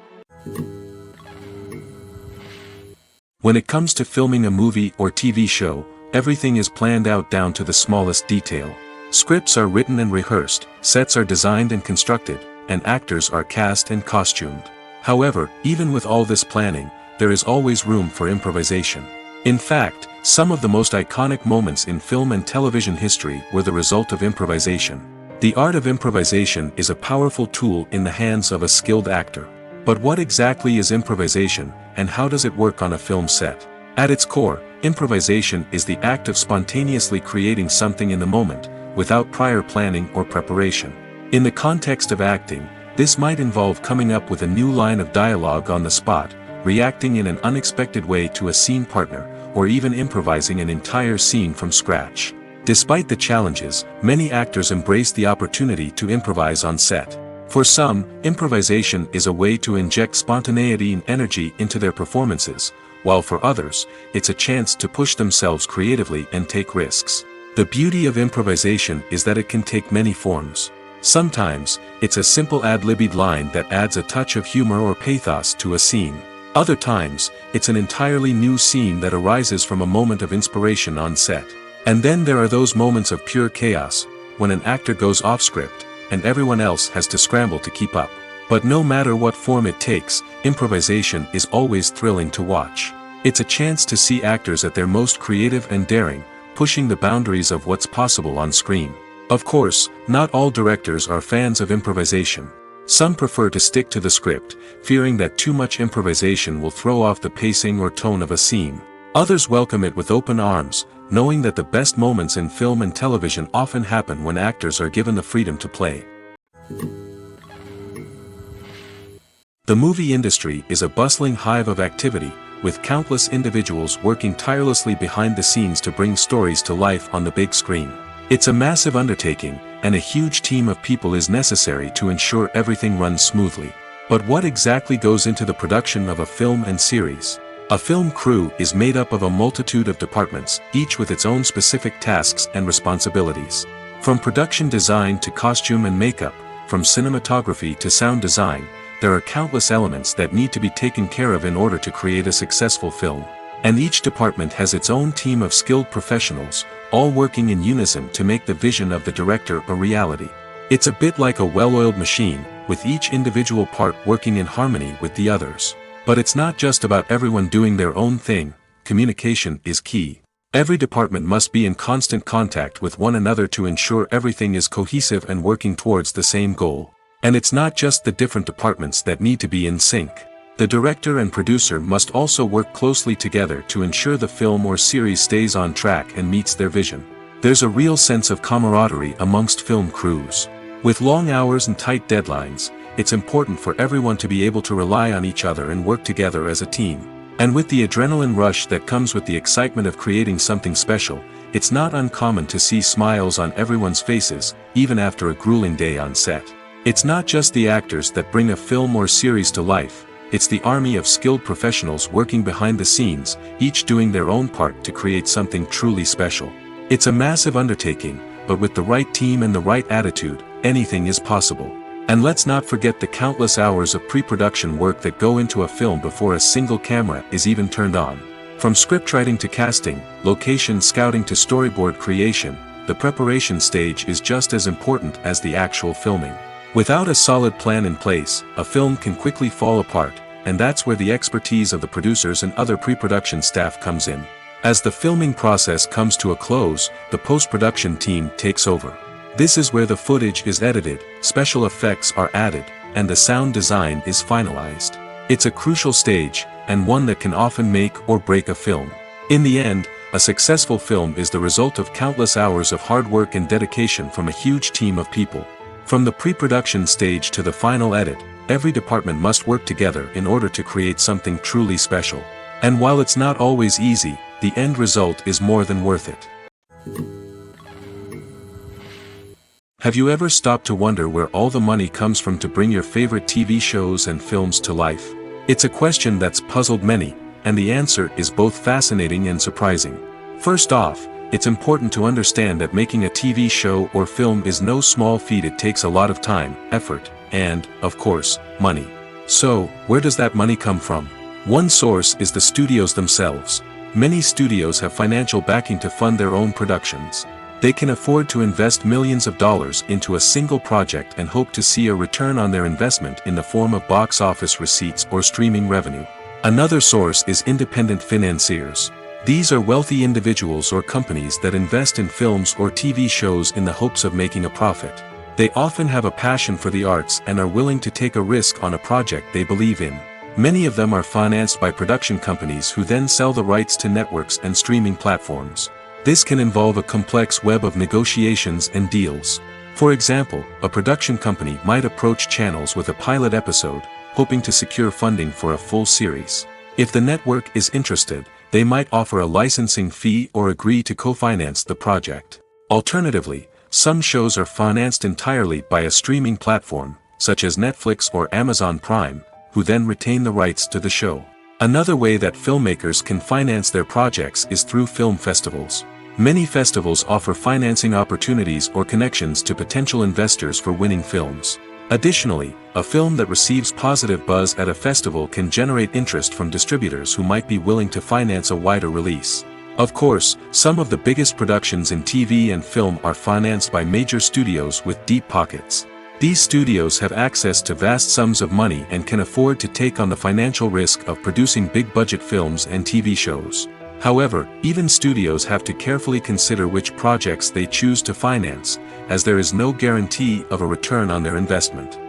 When it comes to filming a movie or TV show, everything is planned out down to the smallest detail. Scripts are written and rehearsed, sets are designed and constructed, and actors are cast and costumed. However, even with all this planning, there is always room for improvisation. In fact, some of the most iconic moments in film and television history were the result of improvisation. The art of improvisation is a powerful tool in the hands of a skilled actor. But what exactly is improvisation, and how does it work on a film set? At its core, improvisation is the act of spontaneously creating something in the moment, without prior planning or preparation. In the context of acting, this might involve coming up with a new line of dialogue on the spot, reacting in an unexpected way to a scene partner, or even improvising an entire scene from scratch. Despite the challenges, many actors embrace the opportunity to improvise on set. For some, improvisation is a way to inject spontaneity and energy into their performances, while for others, it's a chance to push themselves creatively and take risks. The beauty of improvisation is that it can take many forms. Sometimes, it's a simple ad-libbed line that adds a touch of humor or pathos to a scene. Other times, it's an entirely new scene that arises from a moment of inspiration on set. And then there are those moments of pure chaos, when an actor goes off script, and everyone else has to scramble to keep up. But no matter what form it takes, improvisation is always thrilling to watch. It's a chance to see actors at their most creative and daring, pushing the boundaries of what's possible on screen. Of course, not all directors are fans of improvisation. Some prefer to stick to the script, fearing that too much improvisation will throw off the pacing or tone of a scene. Others welcome it with open arms, knowing that the best moments in film and television often happen when actors are given the freedom to play. The movie industry is a bustling hive of activity, with countless individuals working tirelessly behind the scenes to bring stories to life on the big screen. It's a massive undertaking, and a huge team of people is necessary to ensure everything runs smoothly. But what exactly goes into the production of a film and series? A film crew is made up of a multitude of departments, each with its own specific tasks and responsibilities. From production design to costume and makeup, from cinematography to sound design, there are countless elements that need to be taken care of in order to create a successful film. And each department has its own team of skilled professionals, all working in unison to make the vision of the director a reality. It's a bit like a well-oiled machine, with each individual part working in harmony with the others. But it's not just about everyone doing their own thing. Communication is key. Every department must be in constant contact with one another to ensure everything is cohesive and working towards the same goal. And it's not just the different departments that need to be in sync. The director and producer must also work closely together to ensure the film or series stays on track and meets their vision. There's a real sense of camaraderie amongst film crews. With long hours and tight deadlines, it's important for everyone to be able to rely on each other and work together as a team. And with the adrenaline rush that comes with the excitement of creating something special, it's not uncommon to see smiles on everyone's faces, even after a grueling day on set. It's not just the actors that bring a film or series to life. It's the army of skilled professionals working behind the scenes, each doing their own part to create something truly special. It's a massive undertaking, but with the right team and the right attitude, anything is possible. And let's not forget the countless hours of pre-production work that go into a film before a single camera is even turned on. From scriptwriting to casting, location scouting to storyboard creation, the preparation stage is just as important as the actual filming. Without a solid plan in place, a film can quickly fall apart, and that's where the expertise of the producers and other pre-production staff comes in. As the filming process comes to a close, the post-production team takes over. This is where the footage is edited, special effects are added, and the sound design is finalized. It's a crucial stage, and one that can often make or break a film. In the end, a successful film is the result of countless hours of hard work and dedication from a huge team of people. From the pre-production stage to the final edit, every department must work together in order to create something truly special. And while it's not always easy, the end result is more than worth it. Have you ever stopped to wonder where all the money comes from to bring your favorite TV shows and films to life? It's a question that's puzzled many, and the answer is both fascinating and surprising. First off, it's important to understand that making a TV show or film is no small feat. It takes a lot of time, effort, and, of course, money. So, where does that money come from? One source is the studios themselves. Many studios have financial backing to fund their own productions. They can afford to invest millions of dollars into a single project and hope to see a return on their investment in the form of box office receipts or streaming revenue. Another source is independent financiers. These are wealthy individuals or companies that invest in films or TV shows in the hopes of making a profit. They often have a passion for the arts and are willing to take a risk on a project they believe in. Many of them are financed by production companies who then sell the rights to networks and streaming platforms. This can involve a complex web of negotiations and deals. For example, a production company might approach channels with a pilot episode, hoping to secure funding for a full series. If the network is interested, they might offer a licensing fee or agree to co-finance the project. Alternatively, some shows are financed entirely by a streaming platform, such as Netflix or Amazon Prime, who then retain the rights to the show. Another way that filmmakers can finance their projects is through film festivals. Many festivals offer financing opportunities or connections to potential investors for winning films. Additionally, a film that receives positive buzz at a festival can generate interest from distributors who might be willing to finance a wider release. Of course, some of the biggest productions in TV and film are financed by major studios with deep pockets. These studios have access to vast sums of money and can afford to take on the financial risk of producing big-budget films and TV shows. However, even studios have to carefully consider which projects they choose to finance, as there is no guarantee of a return on their investment.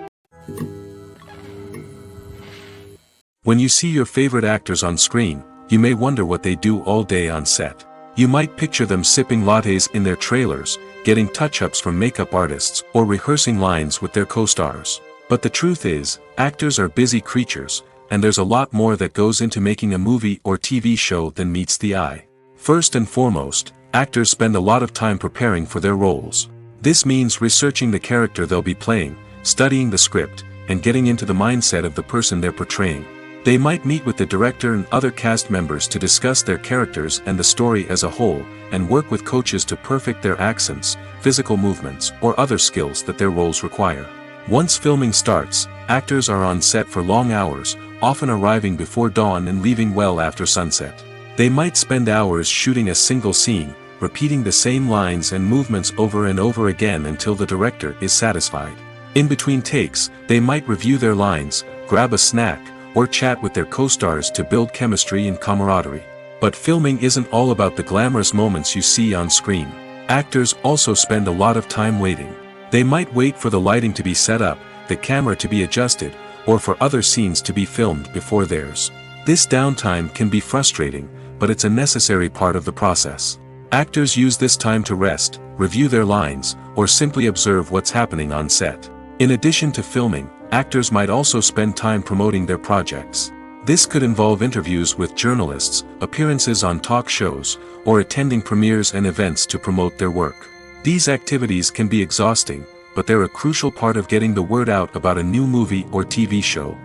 When you see your favorite actors on screen, you may wonder what they do all day on set. You might picture them sipping lattes in their trailers, getting touch-ups from makeup artists, or rehearsing lines with their co-stars. But the truth is, actors are busy creatures, and there's a lot more that goes into making a movie or TV show than meets the eye. First and foremost, actors spend a lot of time preparing for their roles. This means researching the character they'll be playing, studying the script, and getting into the mindset of the person they're portraying. They might meet with the director and other cast members to discuss their characters and the story as a whole, and work with coaches to perfect their accents, physical movements, or other skills that their roles require. Once filming starts, actors are on set for long hours, often arriving before dawn and leaving well after sunset. They might spend hours shooting a single scene, repeating the same lines and movements over and over again until the director is satisfied. In between takes, they might review their lines, grab a snack, or chat with their co-stars to build chemistry and camaraderie. But filming isn't all about the glamorous moments you see on screen. Actors also spend a lot of time waiting. They might wait for the lighting to be set up, the camera to be adjusted, or for other scenes to be filmed before theirs. This downtime can be frustrating, but it's a necessary part of the process. Actors use this time to rest, review their lines, or simply observe what's happening on set. In addition to filming, actors might also spend time promoting their projects. This could involve interviews with journalists, appearances on talk shows, or attending premieres and events to promote their work. These activities can be exhausting, but they're a crucial part of getting the word out about a new movie or TV show.